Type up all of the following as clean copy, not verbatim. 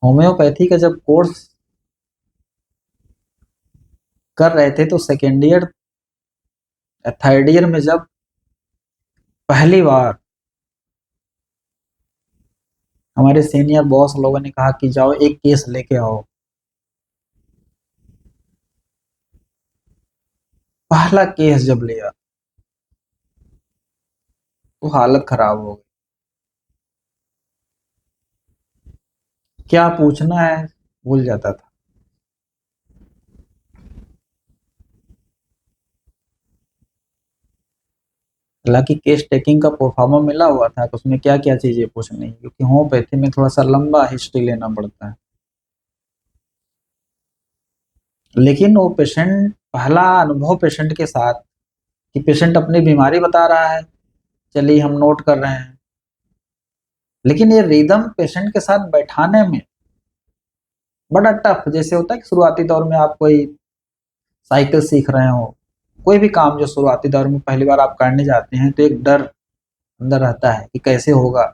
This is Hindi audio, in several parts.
होम्योपैथी का जब कोर्स कर रहे थे तो सेकेंड ईयर थर्ड ईयर में जब पहली बार हमारे सीनियर बॉस लोगों ने कहा कि जाओ एक केस लेके आओ, पहला केस जब लिया तो हालत खराब हो गई। क्या पूछना है भूल जाता था। हालांकि केस टेकिंग का परफॉर्मा मिला हुआ था कि उसमें क्या क्या चीजें पूछनी है, क्योंकि होम्योपैथी में थोड़ा सा लंबा हिस्ट्री लेना पड़ता है। लेकिन वो पेशेंट, पहला अनुभव पेशेंट के साथ कि पेशेंट अपनी बीमारी बता रहा है, चलिए हम नोट कर रहे हैं, लेकिन ये रिदम पेशेंट के साथ बैठाने में बड़ा टफ, जैसे होता है कि शुरुआती दौर में आप कोई साइकिल सीख रहे हो, कोई भी काम जो शुरुआती दौर में पहली बार आप करने जाते हैं तो एक डर अंदर रहता है कि कैसे होगा।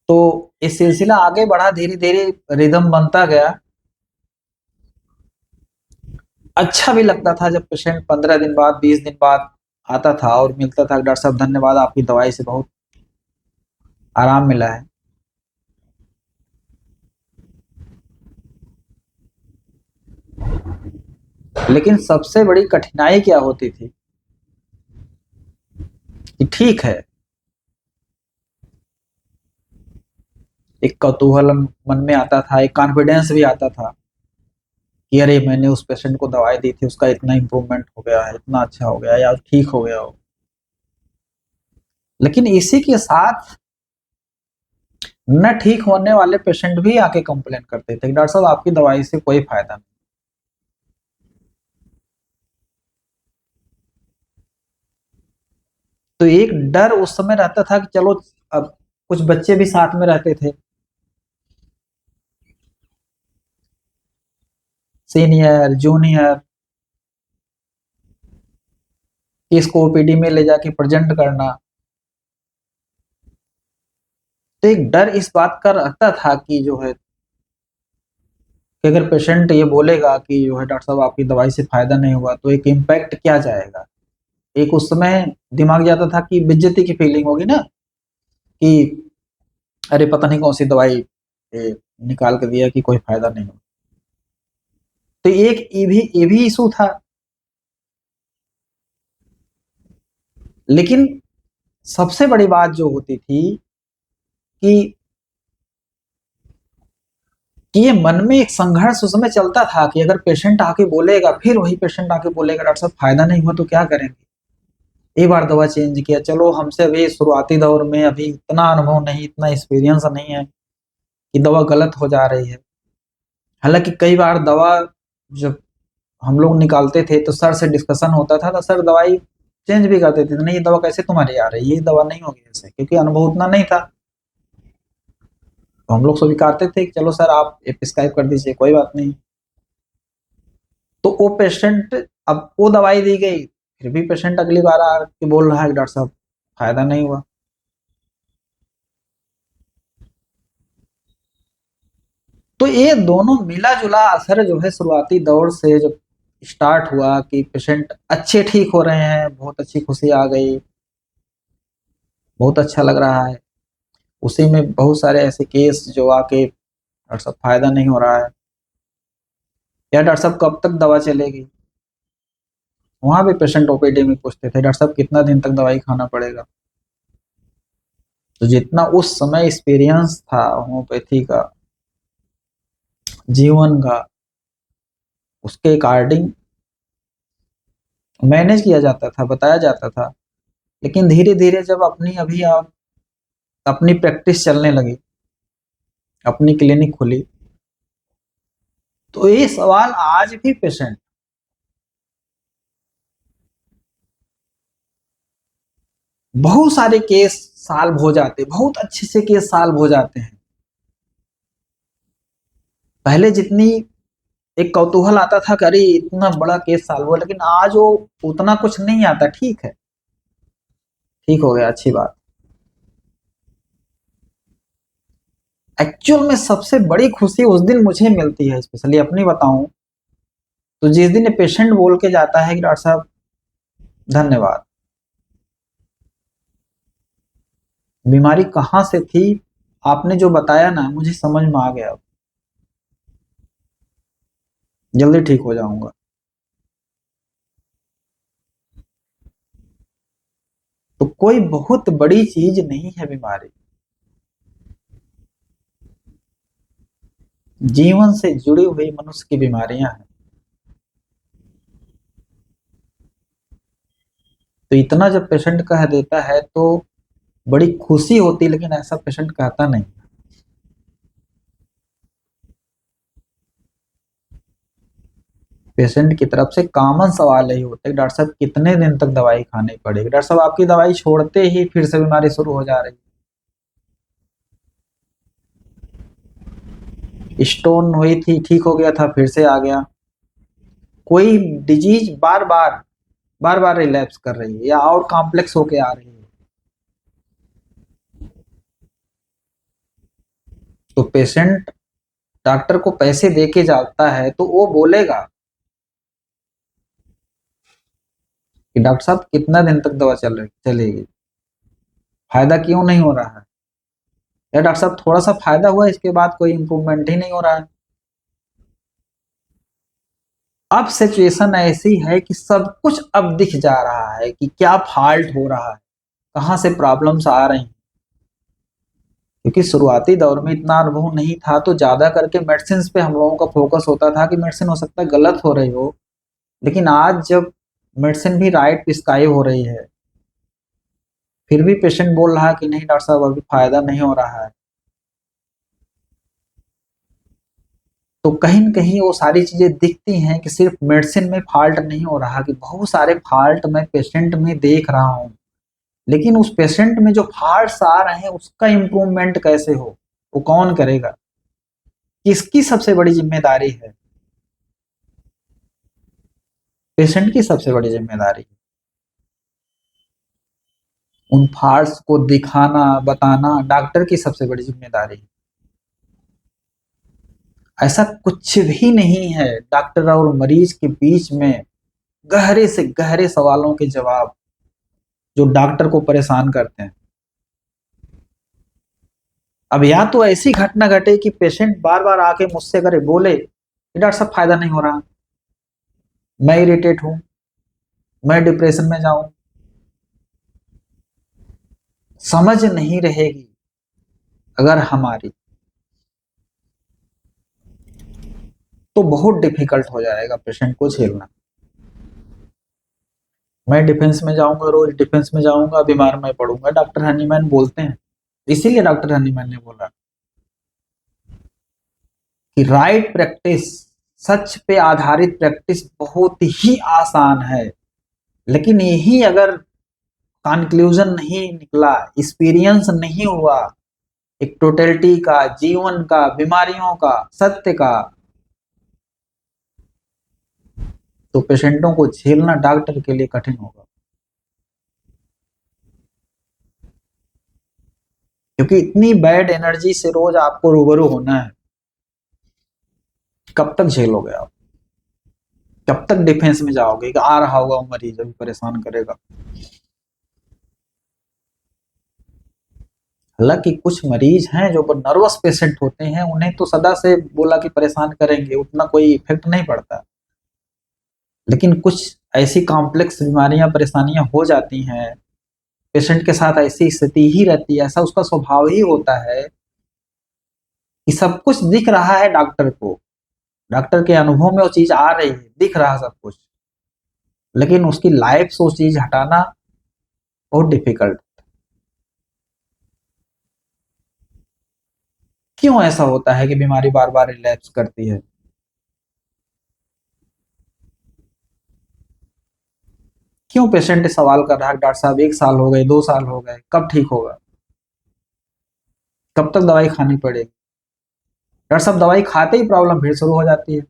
तो ये सिलसिला आगे बढ़ा, धीरे धीरे रिदम बनता गया। अच्छा भी लगता था जब पेशेंट 15 दिन बाद 20 दिन बाद आता था और मिलता था, डॉक्टर साहब धन्यवाद आपकी दवाई से बहुत आराम मिला है। लेकिन सबसे बड़ी कठिनाई क्या होती थी कि ठीक है, एक कौतूहल मन में आता था, एक कॉन्फिडेंस भी आता था कि अरे मैंने उस पेशेंट को दवाई दी थी, उसका इतना इम्प्रूवमेंट हो गया है, इतना अच्छा हो गया या ठीक हो गया हो। लेकिन इसी के साथ न ठीक होने वाले पेशेंट भी आके कंप्लेन करते थे कि डॉक्टर साहब आपकी दवाई से कोई फायदा नहीं। तो एक डर उस समय रहता था कि चलो, अब कुछ बच्चे भी साथ में रहते थे, सीनियर जूनियर, कि इसको ओपीडी में ले जाके प्रेजेंट करना। तो एक डर इस बात का रहता था कि जो है कि अगर पेशेंट ये बोलेगा कि जो है डॉक्टर साहब आपकी दवाई से फायदा नहीं हुआ तो एक इम्पैक्ट क्या जाएगा। एक उस समय दिमाग जाता था कि बेइज्जती की फीलिंग होगी ना, कि अरे पता नहीं कौन सी दवाई निकाल के दिया कि कोई फायदा नहीं हो। तो एक ये भी इशू था। लेकिन सबसे बड़ी बात जो होती थी कि ये मन में एक संघर्ष उस समय चलता था कि अगर पेशेंट आके बोलेगा, फिर वही पेशेंट आके बोलेगा डॉक्टर साहब फायदा नहीं हुआ तो क्या करेंगे। एक बार दवा चेंज किया, चलो हमसे अभी शुरुआती दौर में अभी इतना अनुभव नहीं, इतना एक्सपीरियंस नहीं है कि दवा गलत हो जा रही है। हालांकि कई बार दवा जब हम लोग निकालते थे तो सर से डिस्कशन होता था, तो सर दवाई चेंज भी कर देते थे, नहीं ये दवा कैसे तुम्हारी आ रही है, ये दवा नहीं होगी ऐसे, क्योंकि अनुभव उतना नहीं था। तो हम लोग स्वीकारते थे कि चलो सर आप प्रिस्क्राइब कर दीजिए, कोई बात नहीं। तो वो पेशेंट, अब वो दवाई दी गई, फिर भी पेशेंट अगली बार आके बोल रहा है कि डॉक्टर साहब फायदा नहीं हुआ। तो ये दोनों मिला जुला असर जो है शुरुआती दौर से जब स्टार्ट हुआ कि पेशेंट अच्छे ठीक हो रहे हैं, बहुत अच्छी खुशी आ गई, बहुत अच्छा लग रहा है। उसी में बहुत सारे ऐसे केस जो आके डॉक्टर साहब फायदा नहीं हो रहा है, या डॉक्टर साहब कब तक दवा चलेगी। वहां भी पेशेंट ओपीडी में पूछते थे डॉक्टर साहब कितना दिन तक दवाई खाना पड़ेगा। तो जितना उस समय एक्सपीरियंस था होम्योपैथी का, जीवन का, उसके अकॉर्डिंग मैनेज किया जाता था, बताया जाता था। लेकिन धीरे धीरे जब अपनी अभी आप अपनी प्रैक्टिस चलने लगी, अपनी क्लिनिक खुली, तो ये सवाल आज भी पेशेंट, बहुत सारे केस सॉल्व हो जाते, बहुत अच्छे से केस सॉल्व हो जाते हैं। पहले जितनी एक कौतूहल आता था कि अरे इतना बड़ा केस सॉल्व हुआ, लेकिन आज वो उतना कुछ नहीं आता, ठीक है ठीक हो गया अच्छी बात। एक्चुअल में सबसे बड़ी खुशी उस दिन मुझे मिलती है, स्पेशली अपनी बताऊं तो जिस दिन पेशेंट बोल के जाता है कि डॉक्टर साहब धन्यवाद, बीमारी कहाँ से थी, आपने जो बताया ना मुझे समझ में आ गया, जल्दी ठीक हो जाऊंगा। तो कोई बहुत बड़ी चीज नहीं है बीमारी, जीवन से जुड़ी हुई मनुष्य की बीमारियां हैं। तो इतना जब पेशेंट कह देता है तो बड़ी खुशी होती, लेकिन ऐसा पेशेंट कहता नहीं। पेशेंट की तरफ से कॉमन सवाल यही होता है, डॉक्टर साहब कितने दिन तक दवाई खानी पड़ेगी, डॉक्टर साहब आपकी दवाई छोड़ते ही फिर से बीमारी शुरू हो जा रही, स्टोन हुई थी ठीक हो गया था फिर से आ गया, कोई डिजीज बार बार रिलैप्स कर रही है या और कॉम्प्लेक्स होके आ रही है। तो पेशेंट डॉक्टर को पैसे दे के जाता है तो वो बोलेगा कि डॉक्टर साहब कितना दिन तक दवा चलेगी, फायदा क्यों नहीं हो रहा है, या डॉक्टर साहब थोड़ा सा फायदा हुआ इसके बाद कोई इंप्रूवमेंट ही नहीं हो रहा है। अब सिचुएशन ऐसी है कि सब कुछ अब दिख जा रहा है कि क्या फॉल्ट हो रहा है, कहां से प्रॉब्लम्स आ रही हैं। क्योंकि शुरुआती दौर में इतना अनुभव नहीं था तो ज्यादा करके मेडिसिन पे हम लोगों का फोकस होता था कि मेडिसिन हो सकता है गलत हो रही हो, लेकिन आज जब मेडिसिन भी राइट प्रिस्क्राइब हो रही है फिर भी पेशेंट बोल रहा है कि नहीं डॉक्टर साहब अभी फायदा नहीं हो रहा है, तो कहीं न कहीं वो सारी चीजें दिखती हैं कि सिर्फ मेडिसिन में फॉल्ट नहीं हो रहा, कि बहुत सारे फॉल्ट मैं पेशेंट में देख रहा हूँ, लेकिन उस पेशेंट में जो फॉल्ट्स आ रहे हैं उसका इम्प्रूवमेंट कैसे हो, वो कौन करेगा, किसकी सबसे बड़ी जिम्मेदारी है, पेशेंट की सबसे बड़ी जिम्मेदारी है। उन फॉल्ट्स को दिखाना बताना डॉक्टर की सबसे बड़ी जिम्मेदारी है। ऐसा कुछ भी नहीं है डॉक्टर और मरीज के बीच में गहरे से गहरे सवालों के जवाब जो डॉक्टर को परेशान करते हैं। अब या तो ऐसी घटना घटे कि पेशेंट बार बार आके मुझसे करे बोले कि डॉक्टर साहब फायदा नहीं हो रहा, मैं इरिटेट हूं, मैं डिप्रेशन में जाऊं, समझ नहीं रहेगी अगर हमारी, तो बहुत डिफिकल्ट हो जाएगा पेशेंट को झेलना। मैं डिफेंस में जाऊंगा, रोज डिफेंस में जाऊंगा, बीमार मैं पड़ूंगा, डॉक्टर हनीमैन बोलते हैं। इसीलिए डॉक्टर हनीमैन ने बोला कि राइट प्रैक्टिस, सच पे आधारित प्रैक्टिस बहुत ही आसान है, लेकिन यही अगर कंक्लूजन नहीं निकला, एक्सपीरियंस नहीं हुआ एक टोटलिटी का, जीवन का, बीमारियों का, सत्य का, तो पेशेंटों को झेलना डॉक्टर के लिए कठिन होगा। क्योंकि इतनी बैड एनर्जी से रोज आपको रूबरू होना है, कब तक झेलोगे आप, कब तक डिफेंस में जाओगे कि आ रहा होगा वो मरीज अभी परेशान करेगा। हालांकि कुछ मरीज हैं जो नर्वस पेशेंट होते हैं, उन्हें तो सदा से बोला कि परेशान करेंगे उतना कोई इफेक्ट नहीं पड़ता, लेकिन कुछ ऐसी कॉम्प्लेक्स बीमारियां परेशानियां हो जाती हैं, पेशेंट के साथ ऐसी स्थिति ही रहती है, ऐसा उसका स्वभाव ही होता है कि सब कुछ दिख रहा है डॉक्टर को, डॉक्टर के अनुभव में वो चीज आ रही है, दिख रहा सब कुछ, लेकिन उसकी लाइफ से वो चीज हटाना बहुत डिफिकल्ट। क्यों ऐसा होता है कि बीमारी बार बार रिलैप्स करती है, क्यों पेशेंट सवाल कर रहा है डॉक्टर साहब 1 साल हो गए, 2 साल हो गए, कब ठीक होगा, कब तक दवाई खानी पड़ेगी, डॉक्टर साहब दवाई खाते ही प्रॉब्लम फिर शुरू हो जाती है।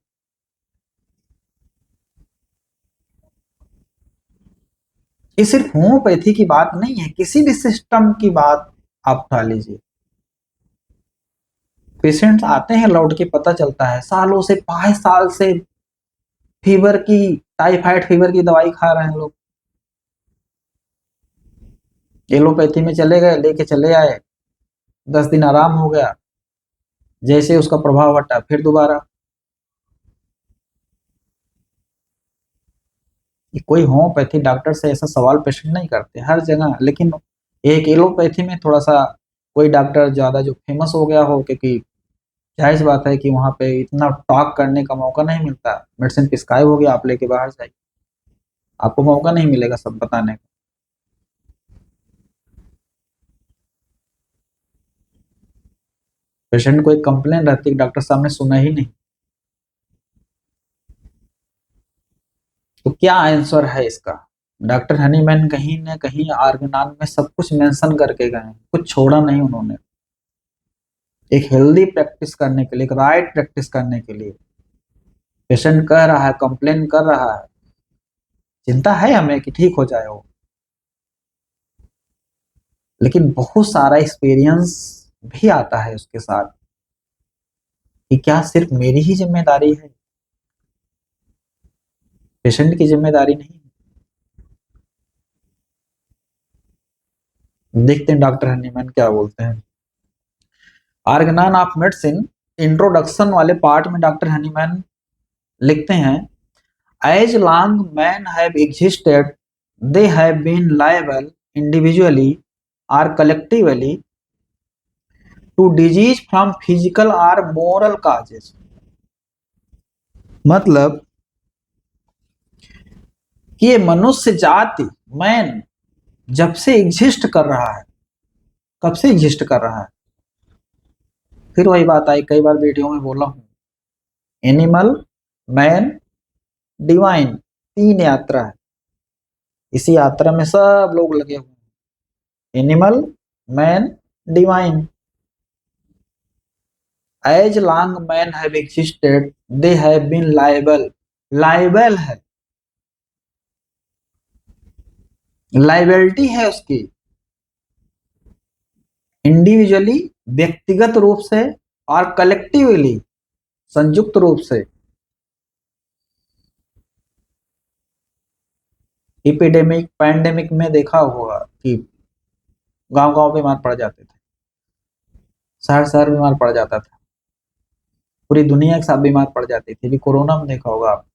ये सिर्फ होम्योपैथी की बात नहीं है, किसी भी सिस्टम की बात आप उठा लीजिए, पेशेंट्स आते हैं लौट के, पता चलता है सालों से 5 साल से फीवर की, टाइफाइड फीवर की दवाई खा रहे हैं लोग। एलोपैथी में चले गए, लेके चले आए, 10 दिन आराम हो गया, जैसे उसका प्रभाव हटा फिर दोबारा। कोई होम्योपैथी डॉक्टर से ऐसा सवाल पेशेंट नहीं करते हर जगह, लेकिन एक एलोपैथी में थोड़ा सा कोई डॉक्टर ज्यादा जो फेमस हो गया हो, क्योंकि जाहिर सी बात है कि वहां पे इतना टॉक करने का मौका नहीं मिलता। मेडिसिन प्रिस्क्राइब हो गया, आप लेके बाहर जाइए, आपको मौका नहीं मिलेगा सब बताने का। पेशेंट को एक कंप्लेन रहती है, डॉक्टर साहब ने सुना ही नहीं। तो क्या आंसर है इसका? डॉक्टर हनीमैन कहीं न कहीं आर्गनान में सब कुछ मेंशन करके गए हैं, कुछ छोड़ा नहीं उन्होंने। एक हेल्दी प्रैक्टिस करने के लिए, एक राइट प्रैक्टिस करने के लिए पेशेंट कह रहा है, कंप्लेन कर रहा है, चिंता है हमें कि ठीक हो जाए वो, लेकिन बहुत सारा एक्सपीरियंस भी आता है उसके साथ कि क्या सिर्फ मेरी ही जिम्मेदारी है, पेशेंट की जिम्मेदारी नहीं है। देखते हैं डॉक्टर हनीमैन क्या बोलते हैं। आर्गनान ऑफ मेडिसिन इंट्रोडक्शन वाले पार्ट में डॉक्टर हनीमैन लिखते हैं, as long man have existed they have been liable individually और collectively to disease from physical और मोरल काजेस। मतलब कि ये मनुष्य जाति, मैन, जब से एग्जिस्ट कर रहा है, कब से एग्जिस्ट कर रहा है, फिर वही बात आई, कई बार वीडियो में बोला हूं, एनिमल, मैन, डिवाइन, 3 यात्रा है। इसी यात्रा में सब लोग लगे हुए हैं, animal, man, divine. As long man have existed they have been liable, liable है, लाइबिलिटी है उसकी, इंडिविजुअली, व्यक्तिगत रूप से, और कलेक्टिवली, संयुक्त रूप से। एपिडेमिक, पैंडेमिक में देखा होगा कि गांव गांव बीमार पड़ जाते थे, शहर शहर बीमार पड़ जाता था, पूरी दुनिया एक साथ बीमार पड़ जाती थी। अभी कोरोना में देखा होगा आप,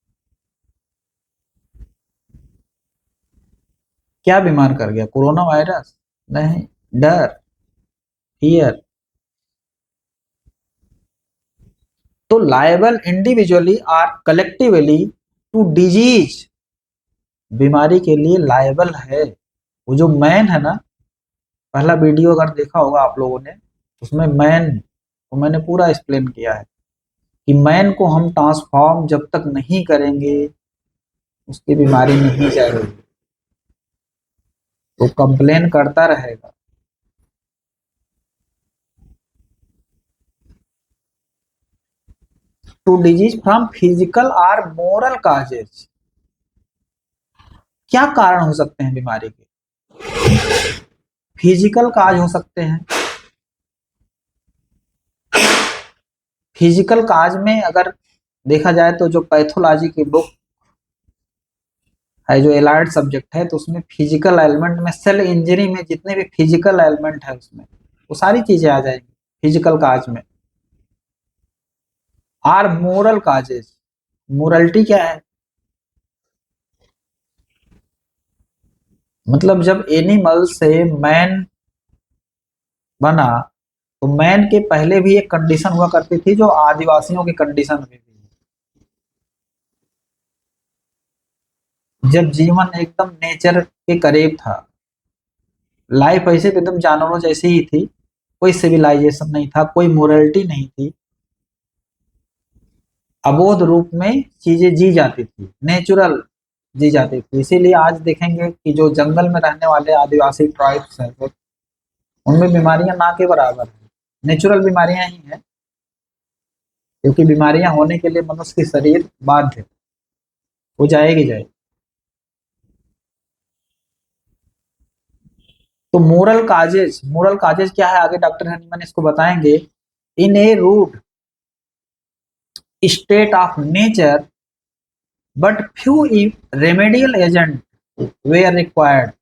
क्या बीमार कर गया? कोरोना वायरस नहीं, डर, फियर। तो लायबल इंडिविजुअली और कलेक्टिवली टू डिजीज, बीमारी के लिए लायबल है। वो जो मैन है ना, पहला वीडियो अगर देखा होगा आप लोगों ने, उसमें मैन को मैंने पूरा एक्सप्लेन किया है कि मैन को हम ट्रांसफॉर्म जब तक नहीं करेंगे उसकी बीमारी नहीं जाएगी, वो कंप्लेन करता रहेगा। टू डिजीज फ्रॉम फिजिकल और मोरल काजेज, क्या कारण हो सकते हैं बीमारी के? फिजिकल काज हो सकते हैं। फिजिकल काज में अगर देखा जाए तो जो पैथोलॉजी की बुक है, जो एलाइड सब्जेक्ट है, तो उसमें फिजिकल एलिमेंट में, सेल इंजरी में जितने भी फिजिकल एलिमेंट है उसमें वो सारी चीजें आ जाएंगी फिजिकल काज में। आर मोरल काजेज, मोरलिटी क्या है? मतलब जब एनिमल से मैन बना, तो मैन के पहले भी एक कंडीशन हुआ करती थी जो आदिवासियों की कंडीशन हुई थी। जब जीवन एकदम नेचर के करीब था, लाइफ ऐसे तो एकदम जानवरों जैसी ही थी, कोई सिविलाइजेशन नहीं था, कोई मोरलिटी नहीं थी, अबोध रूप में चीजें जी जाती थी, नेचुरल जी जाती थी। इसीलिए आज देखेंगे कि जो जंगल में रहने वाले आदिवासी ट्राइब्स हैं, उनमें बीमारियां ना के बराबर है, नेचुरल बीमारियां ही हैं, क्योंकि बीमारियां होने के लिए मनुष्य की शरीर बाध्य है, वो जाएगी जाएगी। तो मोरल काजेज, मोरल काजेज क्या है आगे डॉक्टर हनीमैन इसको बताएंगे। इन ए rude state of nature, but few remedial agents were required.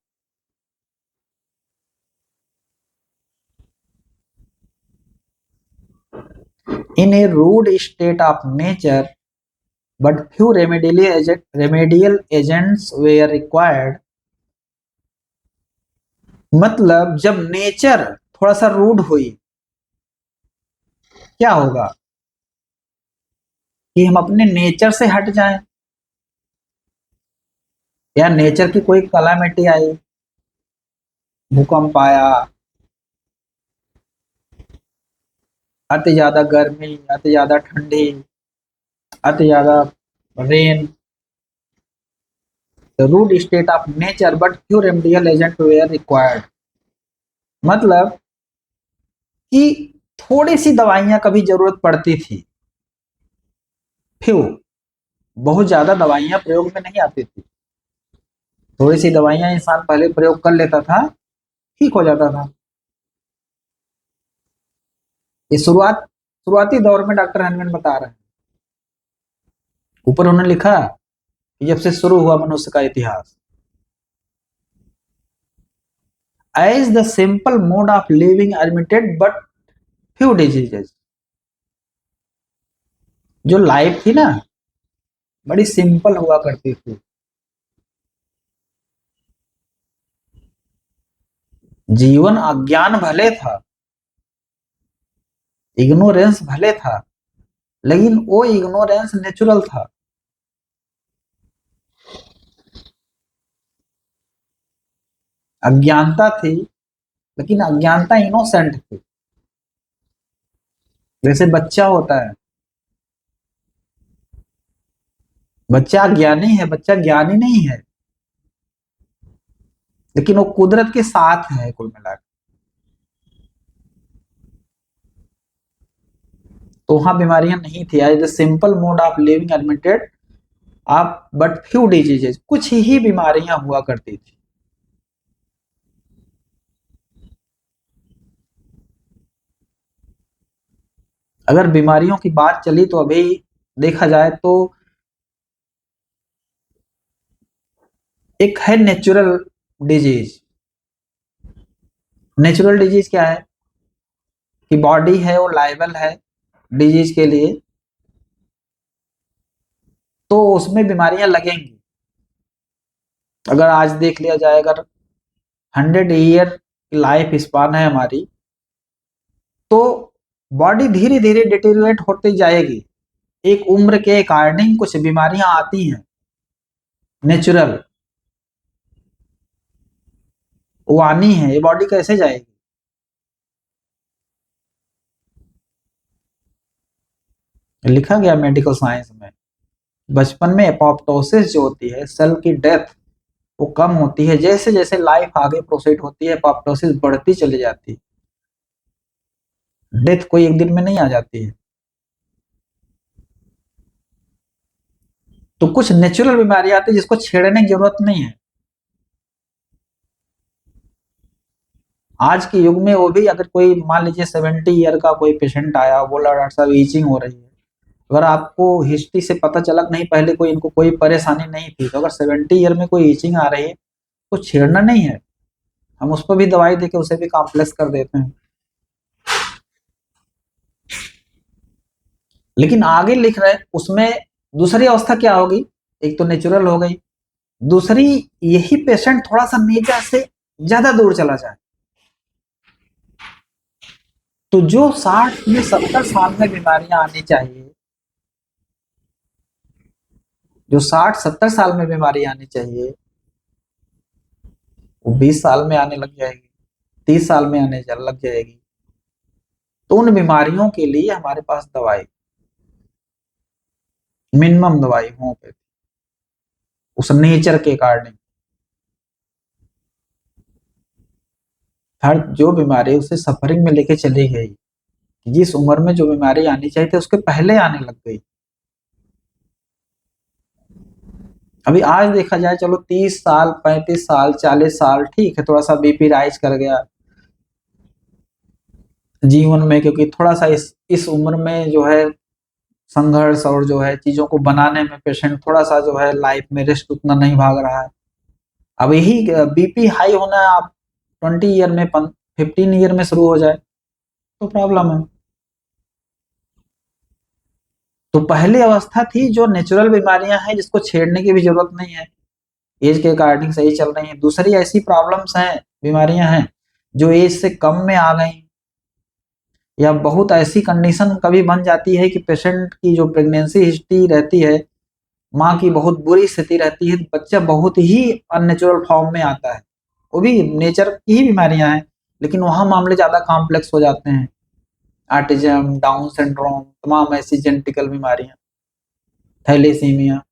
In a rude state of nature, but few remedial agents were required. मतलब जब नेचर थोड़ा सा रूड हुई, क्या होगा कि हम अपने नेचर से हट जाएं, या नेचर की कोई कलामिटी आई, भूकंप आया, अति ज्यादा गर्मी, अति ज्यादा ठंडी, अति ज्यादा rain, the rude state of nature but few remedial agents were required. मतलब कि थोड़ी सी दवाइयां कभी जरूरत पड़ती थी, फ्यू, बहुत ज्यादा दवाइयां प्रयोग में नहीं आती थी, थोड़ी सी दवाइयां इंसान पहले प्रयोग कर लेता था, ठीक हो जाता था। ये शुरुआती दौर में डॉक्टर हनमैन बता रहे हैं। ऊपर उन्होंने लिखा कि जब से शुरू हुआ मनुष्य का इतिहास, as the simple mode of living admitted but few diseases. जो लाइफ थी ना, बड़ी सिंपल हुआ करती थी, जीवन अज्ञान भले था, इग्नोरेंस भले था, लेकिन वो इग्नोरेंस नेचुरल था। अज्ञानता थी, लेकिन अज्ञानता इनोसेंट थी। जैसे बच्चा होता है, बच्चा ज्ञानी है, बच्चा ज्ञानी नहीं है, लेकिन वो कुदरत के साथ है कुल मिलाकर। तो वहां बीमारियां नहीं थी, as the simple mode of living admitted आप बट फ्यू डिजीजेस, कुछ ही बीमारियां हुआ करती थी। अगर बीमारियों की बात चली तो अभी देखा जाए तो एक है नेचुरल डिजीज। नेचुरल डिजीज क्या है कि बॉडी है वो लायबल है डिजीज के लिए, तो उसमें बीमारियां लगेंगी। अगर आज देख लिया जाए, अगर 100 ईयर लाइफ स्पान है हमारी, तो बॉडी धीरे धीरे डिटेरियोरेट होती जाएगी। एक उम्र के अकॉर्डिंग कुछ बीमारियां आती हैं नेचुरल, वो आनी है, ये बॉडी कैसे जाएगी। लिखा गया मेडिकल साइंस में, बचपन में एपोप्टोसिस जो होती है, सेल की डेथ, वो कम होती है। जैसे जैसे लाइफ आगे प्रोसीड होती है, एपोप्टोसिस बढ़ती चली जाती है, डेथ कोई एक दिन में नहीं आ जाती है। तो कुछ नेचुरल बीमारियां आती है जिसको छेड़ने की जरूरत नहीं है। आज के युग में वो भी, अगर कोई मान लीजिए 70 ईयर का कोई पेशेंट आया, बोला डॉक्टर साहब ईचिंग हो रही है, अगर आपको हिस्ट्री से पता चला नहीं पहले कोई इनको कोई परेशानी नहीं थी, तो अगर 70 ईयर में कोई ईचिंग आ रही है तो छेड़ना नहीं है, हम उस पर भी दवाई देके उसे भी कॉम्प्लेक्स कर देते हैं। लेकिन आगे लिख रहे हैं उसमें दूसरी अवस्था क्या होगी, एक तो नेचुरल हो गई, दूसरी यही पेशेंट थोड़ा सा नेचर से ज्यादा दूर चला जाए, तो जो 60 में 70 साल में बीमारियां आनी चाहिए, जो 60-70 साल में बीमारी आनी चाहिए, वो 20 साल में आने लग जाएगी, 30 साल में आने लग जाएगी। तो उन बीमारियों के लिए हमारे पास दवाई, मिनिमम दवाई होम्योपैथी, उस नेचर के अकॉर्डिंग। हर जो बीमारी उसे सफरिंग में लेके चली गई, जिस उम्र में जो बीमारी आनी चाहिए थी उसके पहले आने लग गई। अभी आज देखा जाए, चलो 30 साल, 35 साल, 40 साल, ठीक है, थोड़ा सा बीपी राइज कर गया, जीवन में, क्योंकि थोड़ा सा इस उम्र में जो है संघर्ष और जो है चीजों को बनाने में पेशेंट थोड़ा सा जो है लाइफ में रिस्क उतना नहीं भाग रहा है। अब यही बीपी हाई होना आप 20 ईयर में 15 ईयर में शुरू हो जाए तो प्रॉब्लम है। तो पहली अवस्था थी जो नेचुरल बीमारियां हैं जिसको छेड़ने की भी जरूरत नहीं है, एज के अकॉर्डिंग सही चल रही है। दूसरी ऐसी प्रॉब्लम्स हैं, बीमारियां हैं जो एज से कम में आ गई, या बहुत ऐसी कंडीशन कभी बन जाती है कि पेशेंट की जो प्रेगनेंसी हिस्ट्री रहती है, माँ की बहुत बुरी स्थिति रहती है, बच्चा बहुत ही अननेचुरल फॉर्म में आता है। वो भी नेचर की ही बीमारियां हैं, लेकिन वहां मामले ज्यादा कॉम्प्लेक्स हो जाते हैं। ऑटिज्म, डाउन सिंड्रोम, तमाम ऐसी जेनेटिकल बीमारियां, थैलेसीमिया,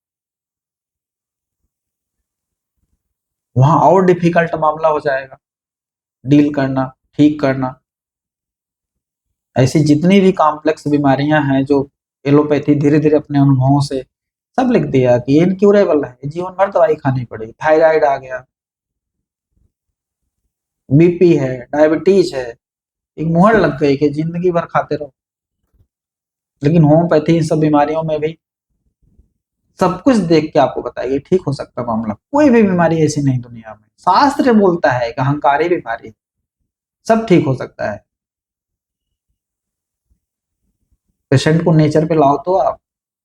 वहां और डिफिकल्ट मामला हो जाएगा डील करना, ठीक करना। ऐसी जितनी भी कॉम्प्लेक्स बीमारियां हैं जो एलोपैथी धीरे धीरे अपने अनुभवों से सब लिख दिया कि ये इनक्यूरेबल है, जीवन भर दवाई खानी पड़ेगी। थायराइड आ गया, बीपी है, डायबिटीज है, एक मुहर लग गई कि जिंदगी भर खाते रहो। लेकिन होम्योपैथी इन सब बीमारियों में भी सब कुछ देख के आपको बताइए ठीक हो सकता मामला। कोई भी बीमारी ऐसी नहीं दुनिया में, शास्त्र बोलता है कि अहंकारी बीमारी सब ठीक हो सकता है। पेशेंट को नेचर पे लाओ तो आप,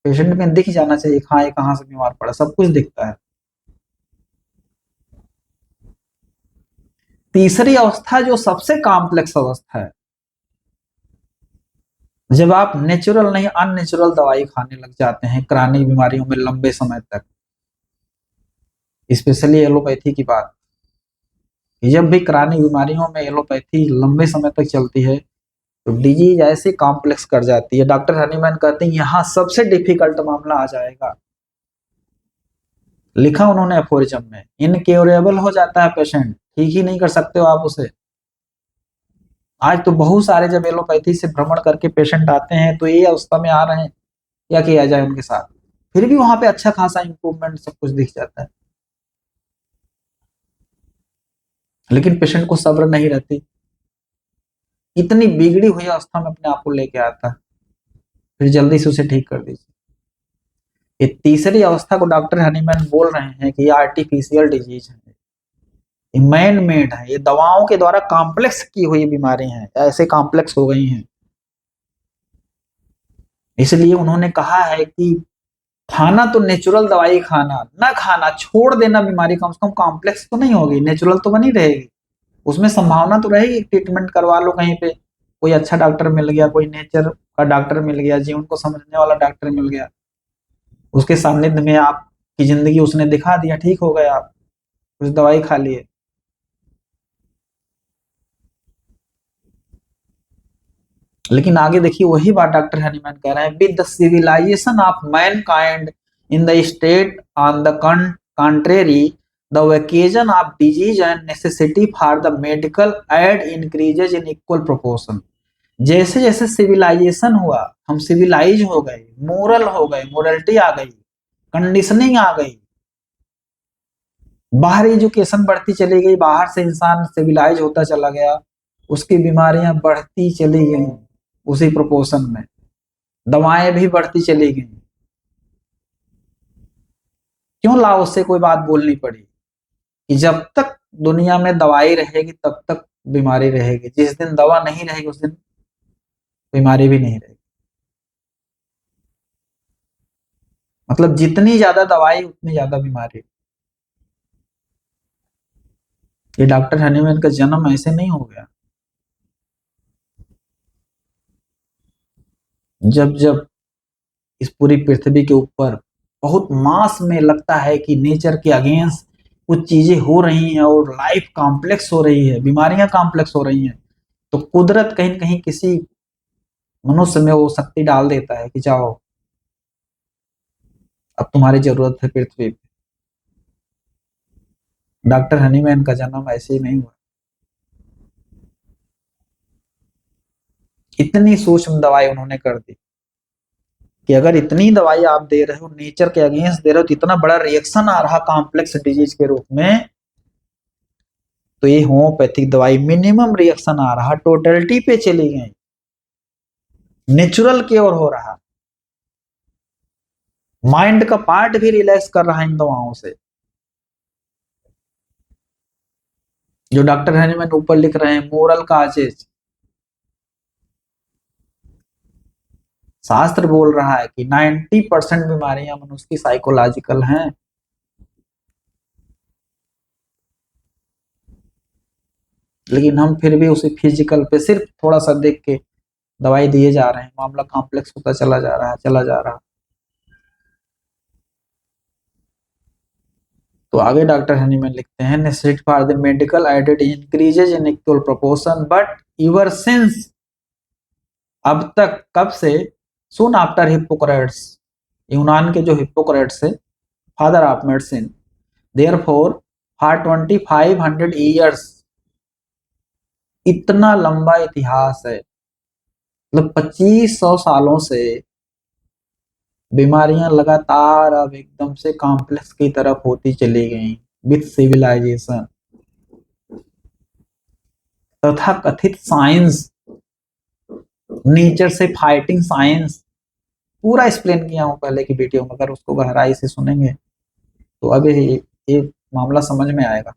पेशेंट में दिख जाना चाहिए हाँ ये कहाँ से बीमार पड़ा, सब कुछ दिखता है। तीसरी अवस्था जो सबसे कॉम्प्लेक्स अवस्था है, जब आप नेचुरल नहीं अननेचुरल दवाई खाने लग जाते हैं क्रानिक बीमारियों में लंबे समय तक, स्पेशली एलोपैथी की बात, जब भी क्रानिक बीमारियों में एलोपैथी लंबे समय तक चलती है तो डिजीज ऐसे कॉम्प्लेक्स कर जाती है। डॉक्टर हनीमैन कहते हैं यहाँ सबसे डिफिकल्ट मामला आ जाएगा। लिखा उन्होंने एफोरिज्म में, इनक्योरेबल हो जाता है पेशेंट, ठीक ही नहीं कर सकते हो आप उसे। आज तो बहुत सारे जब एलोपैथी से भ्रमण करके पेशेंट आते हैं तो ये अवस्था में आ रहे हैं, क्या किया जाए उनके साथ। फिर भी वहां पे अच्छा खासा इंप्रूवमेंट सब कुछ दिख जाता है, लेकिन पेशेंट को सब्र नहीं रहती, इतनी बिगड़ी हुई अवस्था में अपने आप को लेके आता है, फिर जल्दी से उसे ठीक कर दीजिए। ये तीसरी अवस्था को डॉक्टर हनीमैन बोल रहे हैं कि ये आर्टिफिशियल डिजीज है, ये मैन मेड है, ये दवाओं के द्वारा कॉम्प्लेक्स की हुई बीमारी है, ऐसे कॉम्प्लेक्स हो गई हैं। इसलिए उन्होंने कहा है कि खाना तो नेचुरल दवाई खाना, ना खाना छोड़ देना बीमारी कम से कम कॉम्प्लेक्स तो नहीं होगी, नेचुरल तो बनी रहेगी। उसमें संभावना तो रहेगी ट्रीटमेंट करवा लो कहीं पे, कोई अच्छा डॉक्टर मिल गया, कोई नेचर का डॉक्टर मिल गया, जीवन को समझने वाला डॉक्टर मिल गया, उसके सानिध्य में आपकी जिंदगी उसने दिखा दिया, ठीक हो गए आप, कुछ दवाई खा लिए। लेकिन आगे देखिए वही बात डॉक्टर हनीमैन कह रहे हैं, with the civilisation of mankind in the state on the contrary the occasion of disease and necessity for the medical aid increases in equal proportion। जैसे जैसे सिविलाइजेशन हुआ, हम सिविलाइज हो गए, मोरल हो गए, मोरलिटी आ गई, कंडीशनिंग आ गई, बाहर एजुकेशन बढ़ती चली गई, बाहर से इंसान सिविलाइज होता चला गया, उसकी बीमारियां बढ़ती चली गई उसी प्रोपोर्शन में, दवाएं भी बढ़ती चली गई। क्यों लाओ उससे कोई बात बोलनी पड़ी कि जब तक दुनिया में दवाई रहेगी तब तक बीमारी रहेगी, जिस दिन दवा नहीं रहेगी उस दिन बीमारी भी नहीं रहेगी। मतलब जितनी ज्यादा दवाई उतनी ज्यादा बीमारी। ये डॉक्टर हनीमैन का जन्म ऐसे नहीं हो गया। जब जब इस पूरी पृथ्वी के ऊपर बहुत मास में लगता है कि नेचर के अगेंस्ट कुछ चीजें हो रही हैं और लाइफ कॉम्प्लेक्स हो रही है, बीमारियां कॉम्प्लेक्स हो रही हैं, तो कुदरत कहीं न कहीं किसी मनुष्य में वो शक्ति डाल देता है कि जाओ अब तुम्हारी जरूरत है पृथ्वी पे। डॉक्टर हनीमैन का जन्म ऐसे ही नहीं हुआ। इतनी सूक्ष्म दवाई उन्होंने कर दी कि अगर इतनी दवाई आप दे रहे हो, नेचर के अगेंस्ट दे रहे हो, तो इतना बड़ा रिएक्शन आ रहा कॉम्प्लेक्स डिजीज के रूप में, तो ये होम्योपैथिक दवाई मिनिमम रिएक्शन आ रहा, टोटलिटी पे चली गई, नेचुरल क्योर हो रहा, माइंड का पार्ट भी रिलैक्स कर रहा है इन दवाओं से। जो डॉक्टर हैनीमैन ऊपर लिख रहे हैं मोरल काजेज, शास्त्र बोल रहा है कि 90% बीमारियां मनुष्य की साइकोलॉजिकल हैं। लेकिन हम फिर भी उसी फिजिकल पे सिर्फ थोड़ा सा देख के दवाई दिए जा रहे हैं, मामला कॉम्प्लेक्स होता चला जा रहा है, चला जा रहा है। तो आगे डॉक्टर हनीमैन लिखते हैं, necessity for the medical aided increases in equal proportion but ever since, अब तक कब से, सून आफ्टर हिप्पोक्रेट्स, यूनान के जो हिप्पोक्रेट्स है father of medicine, therefore for 2500 years, इतना लंबा इतिहास है, मतलब 2500 सालों से बीमारियां लगातार अब एकदम से कॉम्प्लेक्स की तरफ होती चली गई विथ सिविलाइजेशन। तथा कथित साइंस, नेचर से फाइटिंग साइंस, पूरा एक्सप्लेन किया हूं पहले की वीडियो में, अगर उसको गहराई से सुनेंगे तो अब ये मामला समझ में आएगा।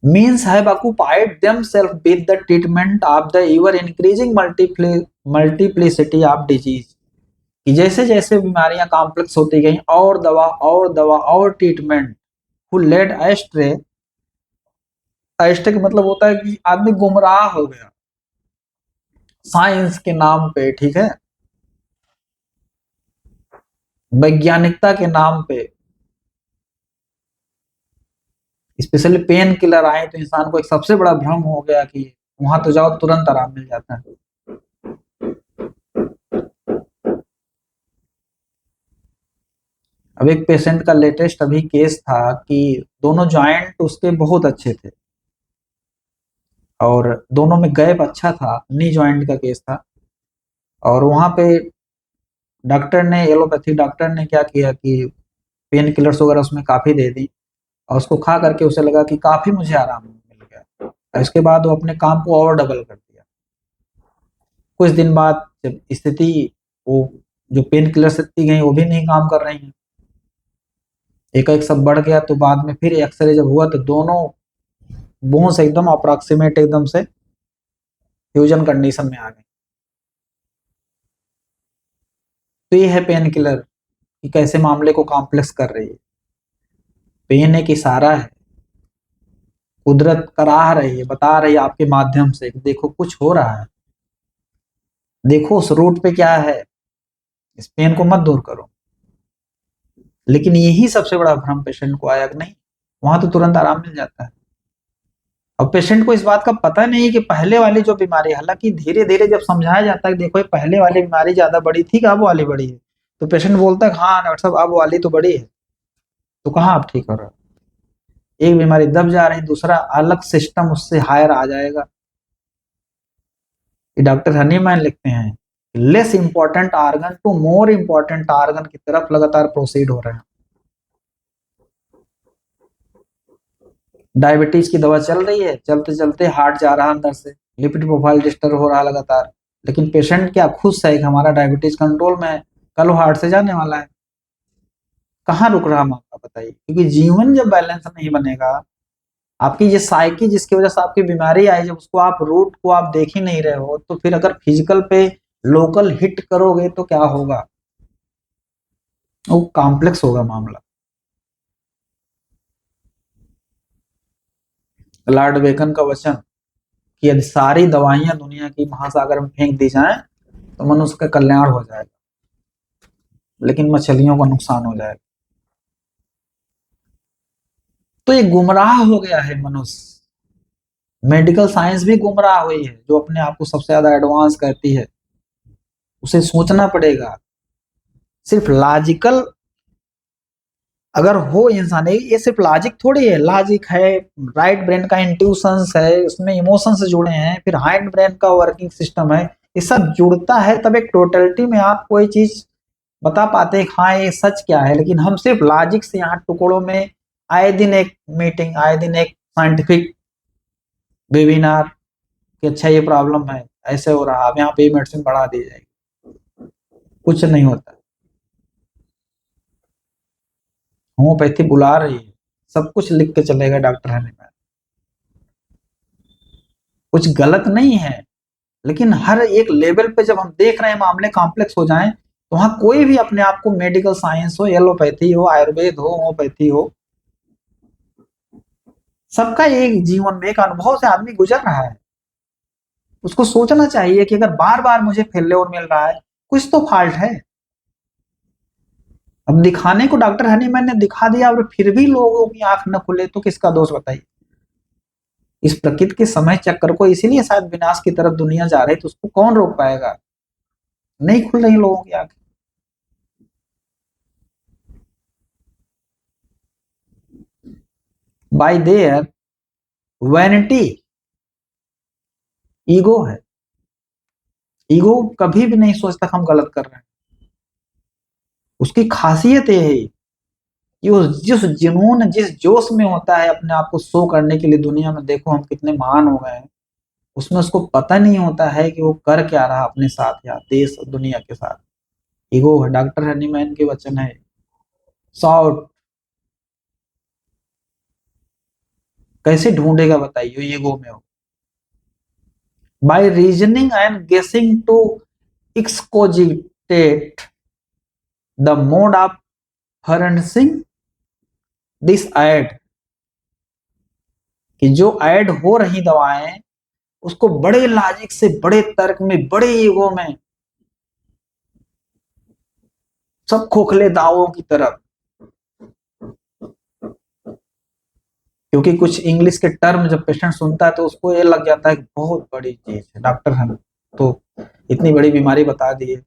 means have occupied themselves with the treatment of the ever increasing multiplicity of disease, कि जैसे जैसे बीमारियां कॉम्प्लेक्स होती गई और दवा और दवा और ट्रीटमेंट, who led astray, एस्टे का मतलब होता है कि आदमी गुमराह हो गया साइंस के नाम पे, ठीक है, वैज्ञानिकता के नाम पे। स्पेशली पेन किलर आए तो इंसान को एक सबसे बड़ा भ्रम हो गया कि वहां तो जाओ तुरंत आराम मिल जाता है। अब एक पेशेंट का लेटेस्ट अभी केस था कि दोनों जॉइंट उसके बहुत अच्छे थे और दोनों में गैप अच्छा था, नी जॉइंट का केस था। और वहां पे डॉक्टर ने, एलोपैथी डॉक्टर ने क्या किया कि पेन किलर्स वगैरह उसमें काफी दे दी और उसको खा करके उसे लगा कि काफी मुझे आराम मिल गया, और इसके बाद वो अपने काम को और डबल कर दिया। कुछ दिन बाद जब स्थिति, वो जो पेन किलर्स इतनी गई वो भी नहीं काम कर रही हैं, एक एक सब बढ़ गया, तो बाद में फिर एक्सरे जब हुआ तो दोनों बोन्स एकदम अप्रॉक्सीमेट, एकदम से फ्यूजन कंडीशन में आ गए। तो ये है पेन किलर कि कैसे मामले को कॉम्प्लेक्स कर रही है। पेन एक इशारा है, कुदरत कराह रही है, बता रही है आपके माध्यम से, देखो कुछ हो रहा है, देखो उस रूट पे क्या है, इस पेन को मत दूर करो। लेकिन यही सबसे बड़ा भ्रम पेशेंट को आया कि नहीं, वहां तो तुरंत आराम मिल जाता है। अब पेशेंट को इस बात का पता नहीं कि पहले वाली जो बीमारी, हालांकि धीरे धीरे जब समझाया जाता है कि देखो ये पहले वाली बीमारी ज्यादा बड़ी थी कि अब वाली बड़ी है, तो पेशेंट बोलता है हाँ डॉक्टर साहब अब वाली तो बड़ी है, तो कहाँ आप ठीक हो रहा है। एक बीमारी दब जा रही, दूसरा अलग सिस्टम उससे हायर आ जाएगा। डॉक्टर हनीमैन लिखते हैं less important organ to more important organ की तरफ लगातार प्रोसीड हो रहे हैं। डायबिटीज की दवा चल रही है, चलते चलते हार्ट जा रहा अंदर से, लिपिड प्रोफाइल डिस्टर्ब हो रहा लगातार, लेकिन पेशेंट क्या खुश है कि हमारा डायबिटीज कंट्रोल में है, कल वो हार्ट से जाने वाला है। कहाँ रुक रहा मामला बताइए, क्योंकि जीवन जब बैलेंस नहीं बनेगा, आपकी ये साइकी जिसकी वजह से आपकी बीमारी आई, जब उसको आप रूट को आप देख ही नहीं रहे हो, तो फिर अगर फिजिकल पे लोकल हिट करोगे तो क्या होगा, वो कॉम्प्लेक्स होगा मामला। लॉर्ड बेकन का वचन कि यदि सारी दवाइयां दुनिया की महासागर में फेंक दी जाएं तो मनुष्य का कल्याण हो जाएगा, लेकिन मछलियों का नुकसान हो जाएगा। तो ये गुमराह हो गया है मनुष्य, मेडिकल साइंस भी गुमराह हुई है, जो अपने आप को सबसे ज्यादा एडवांस कहती है। उसे सोचना पड़ेगा, सिर्फ लॉजिकल अगर हो इंसान, ये सिर्फ लॉजिक थोड़ी है, लॉजिक है, राइट ब्रेन का इंट्यूशंस है, उसमें इमोशंस जुड़े हैं, फिर हाइंड ब्रेन का वर्किंग सिस्टम है, ये सब जुड़ता है तब एक टोटलिटी में आप कोई चीज बता पाते हैं हाँ ये सच क्या है। लेकिन हम सिर्फ लॉजिक से यहाँ टुकड़ों में, आए दिन एक मीटिंग, आए दिन एक साइंटिफिक वेबिनार, कि अच्छा ये प्रॉब्लम है, ऐसे हो रहा, अब यहाँ पे मेडिसिन बढ़ा दी जाएगी। कुछ नहीं होता, होम्योपैथी बुला रही है, सब कुछ लिख के चलेगा डॉक्टर हनीमैन। कुछ गलत नहीं है, लेकिन हर एक लेवल पे जब हम देख रहे हैं मामले कॉम्प्लेक्स हो जाएं, तो वहां कोई भी अपने आप को मेडिकल साइंस हो, एलोपैथी हो, आयुर्वेद हो, होम्योपैथी हो, सबका एक जीवन में एक अनुभव से आदमी गुजर रहा है। उसको सोचना चाहिए कि अगर बार बार मुझे फेल्योर मिल रहा है, कुछ तो फॉल्ट है। अब दिखाने को डॉक्टर हनीमैन ने दिखा दिया और फिर भी लोगों की आंख न खुले तो किसका दोष बताइए। इस प्रकृति के समय चक्र को इसीलिए शायद विनाश की तरफ दुनिया जा रही, तो उसको कौन रोक पाएगा। नहीं खुल रही लोगों की आंखें। बाय देयर वैनिटी, ईगो है। ईगो कभी भी नहीं सोचता हम गलत कर रहे हैं। उसकी खासियत ये है कि वो जिस जुनून, जिस जोश में होता है अपने आप को शो करने के लिए दुनिया में, देखो हम कितने महान हो गए हैं, उसमें उसको पता नहीं होता है कि वो कर क्या रहा अपने साथ या देश और दुनिया के साथ। ईगो है, डॉक्टर हनीमैन के वचन है। सॉर्ट कैसे ढूंढेगा बताइए ईगो में हो। By reasoning and guessing to excogitate the mode of furnishing this aid, कि जो ऐड हो रही दवाएं उसको बड़े लॉजिक से, बड़े तर्क में, बड़े ईगो में, सब खोखले दावों की तरफ, क्योंकि कुछ इंग्लिश के टर्म जब पेशेंट सुनता है तो उसको ये लग जाता है कि बहुत बड़ी चीज है, डॉक्टर है तो इतनी बड़ी बीमारी बता दी है।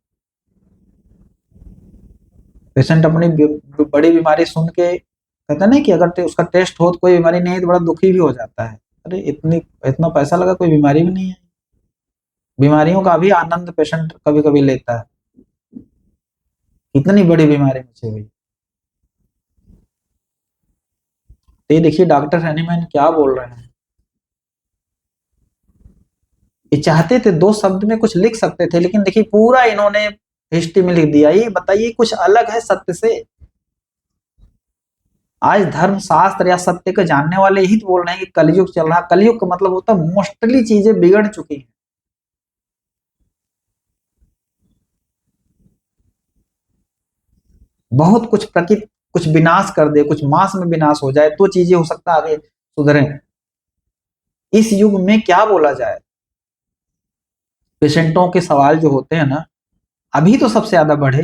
पेशेंट अपनी बड़ी बीमारी सुन के कहता नहीं कि अगर उसका टेस्ट हो तो कोई बीमारी नहीं है, तो बड़ा दुखी भी हो जाता है। अरे इतना पैसा लगा, कोई बीमारी भी नहीं है। बीमारियों का भी आनंद पेशेंट कभी कभी लेता है, इतनी बड़ी बीमारी मुझे हुई। तो ये देखिए डॉक्टर हनीमैन क्या बोल रहे हैं। ये चाहते थे 2 शब्द में कुछ लिख सकते थे, लेकिन देखिए पूरा इन्होंने हिस्ट्री में लिख दिया। ये बताइए कुछ अलग है सत्य से। आज धर्म शास्त्र या सत्य के जानने वाले यही तो बोल रहे हैं कि कलयुग चल रहा। कलयुग का मतलब होता है मोस्टली चीजें बिगड़ चुकी हैं। बहुत कुछ प्रकृति कुछ विनाश कर दे, कुछ मास में विनाश हो जाए तो चीजें हो सकता है आगे सुधरे। इस युग में क्या बोला जाए। पेशेंटों के सवाल जो होते हैं ना, अभी तो सबसे ज्यादा बढ़े।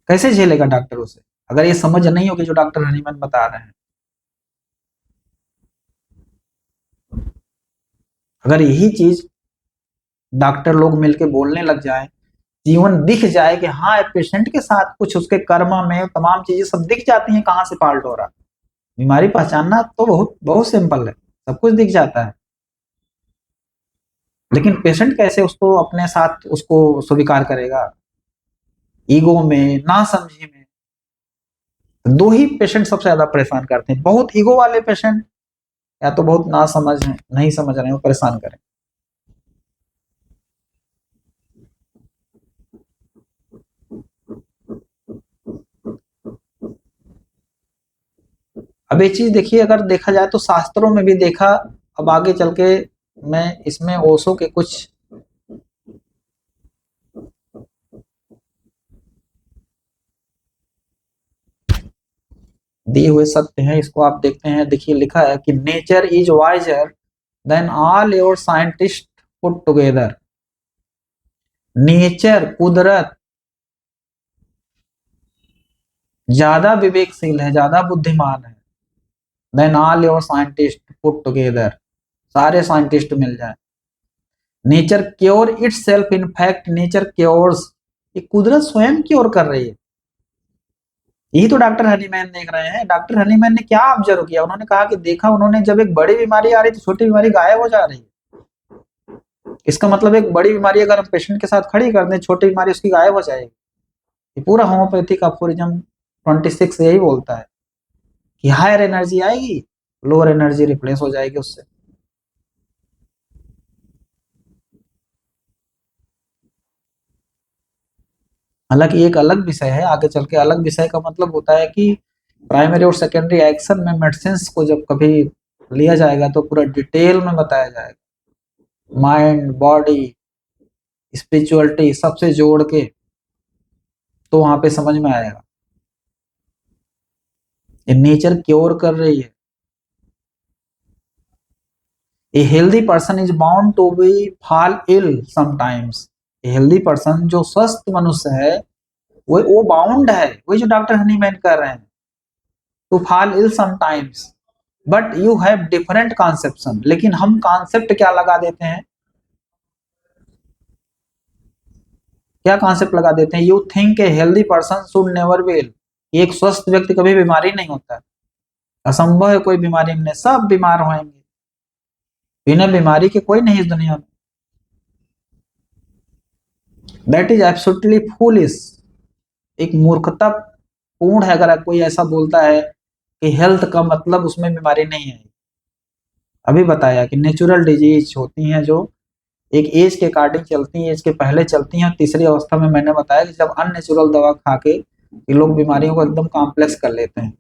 कैसे झेलेगा डॉक्टर उसे, अगर ये समझ नहीं होगी जो डॉक्टर हनीमैन बता रहे हैं। अगर यही चीज डॉक्टर लोग मिलके बोलने लग जाए, जीवन दिख जाए कि हाँ पेशेंट के साथ कुछ उसके कर्म में तमाम चीजें सब दिख जाती हैं, कहाँ से फॉल्ट हो रहा। बीमारी पहचानना तो बहुत बहुत सिंपल है, सब कुछ दिख जाता है। लेकिन पेशेंट कैसे उसको अपने साथ उसको स्वीकार करेगा, ईगो में, ना समझी में। दो ही पेशेंट सबसे ज्यादा परेशान करते हैं, बहुत ईगो वाले पेशेंट, या तो बहुत ना समझ है, नहीं समझ रहे हो, परेशान करें। अब ये चीज देखिए, अगर देखा जाए तो शास्त्रों में भी देखा। अब आगे चल के मैं इसमें ओशो के कुछ दिए हुए सत्य हैं, इसको आप देखते हैं। देखिए लिखा है कि nature is wiser than all your scientist put together. Nature, कुदरत ज्यादा विवेकशील है, ज्यादा बुद्धिमान है than all your scientist put together, सारे साइंटिस्ट मिल जाए। Nature cure itself, in fact nature cures, ये कुदरत स्वयं क्योर कर रही है। यही तो डॉक्टर हनीमैन देख रहे हैं। डॉक्टर हनीमैन ने क्या ऑब्जर्व किया, उन्होंने कहा कि देखा उन्होंने, जब एक बड़ी बीमारी आ रही तो छोटी बीमारी गायब हो जा रही है। इसका मतलब एक बड़ी बीमारी अगर हम पेशेंट के साथ खड़ी कर दें, छोटी बीमारी उसकी गायब हो जाएगी। ये पूरा होम्योपैथिक अफोरिज्म 26 यही बोलता है कि हायर एनर्जी आएगी, लोअर एनर्जी रिप्लेस हो जाएगी उससे। हालांकि एक अलग विषय है, आगे चल के अलग विषय का मतलब होता है कि प्राइमरी और सेकेंडरी एक्शन में मेडिसिन को जब कभी लिया जाएगा तो पूरा डिटेल में बताया जाएगा, माइंड बॉडी स्पिरिचुअलिटी सबसे जोड़ के, तो वहां पे समझ में आएगा ये नेचर क्योर कर रही है। A healthy person is bound to be fall ill sometimes. A healthy person जो स्वस्थ मनुष्य है वो बाउंड है, वही जो डॉक्टर हनीमैन कर रहे हैं, to fall ill sometimes, but you have different conception. लेकिन हम कॉन्सेप्ट क्या लगा देते हैं, क्या कॉन्सेप्ट लगा देते हैं, you think a healthy person should never be ill. एक स्वस्थ व्यक्ति कभी बीमारी नहीं होता है, असंभव है कोई बीमारी में, सब बीमार होंगे, बिना बीमारी के कोई नहीं इस दुनिया में। That is absolutely foolish. एक मूर्खता पूर्ण है अगर कोई ऐसा बोलता है कि हेल्थ का मतलब उसमें बीमारी नहीं है। अभी बताया कि नेचुरल डिजीज होती हैं जो एक एज के अकॉर्डिंग चलती हैं, एज के पहले चलती हैं, तीसरी अवस्था में मैंने बताया कि जब अननेचुरल दवा खा के ये लोग बीमारियों को एकदम कॉम्प्लेक्स कर लेते हैं।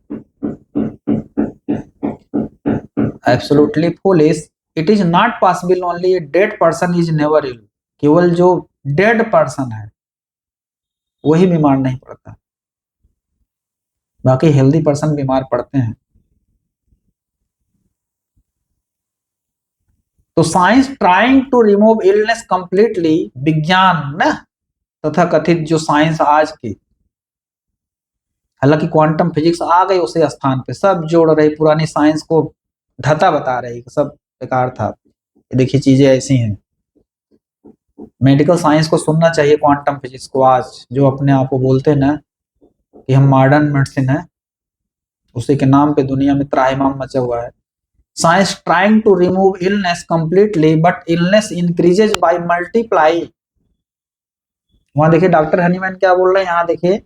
Absolutely foolish. It is not possible only a dead person is never ill. केवल जो डेड पर्सन है वही बीमार नहीं पड़ता, बाकी हेल्दी पर्सन बीमार पड़ते हैं। तो science trying to remove illness completely, विज्ञान न तथा कथित जो साइंस आज की, हालांकि क्वांटम फिजिक्स आ गई उसी स्थान पे, सब जोड़ रही, पुरानी साइंस को धता बता रही, सब बेकार था, देखिए चीजें ऐसी हैं। मेडिकल साइंस को सुनना चाहिए क्वांटम फिजिक्स को, आज जो अपने आप को बोलते हैं ना कि हम मॉडर्न मेडिसिन है, उसी के नाम पे दुनिया में त्राहिमाम मचा हुआ है। Science trying to remove illness completely but illness increases by multiply. वहां देखिए डॉक्टर हनीमैन क्या बोल रहे हैं, यहाँ देखिए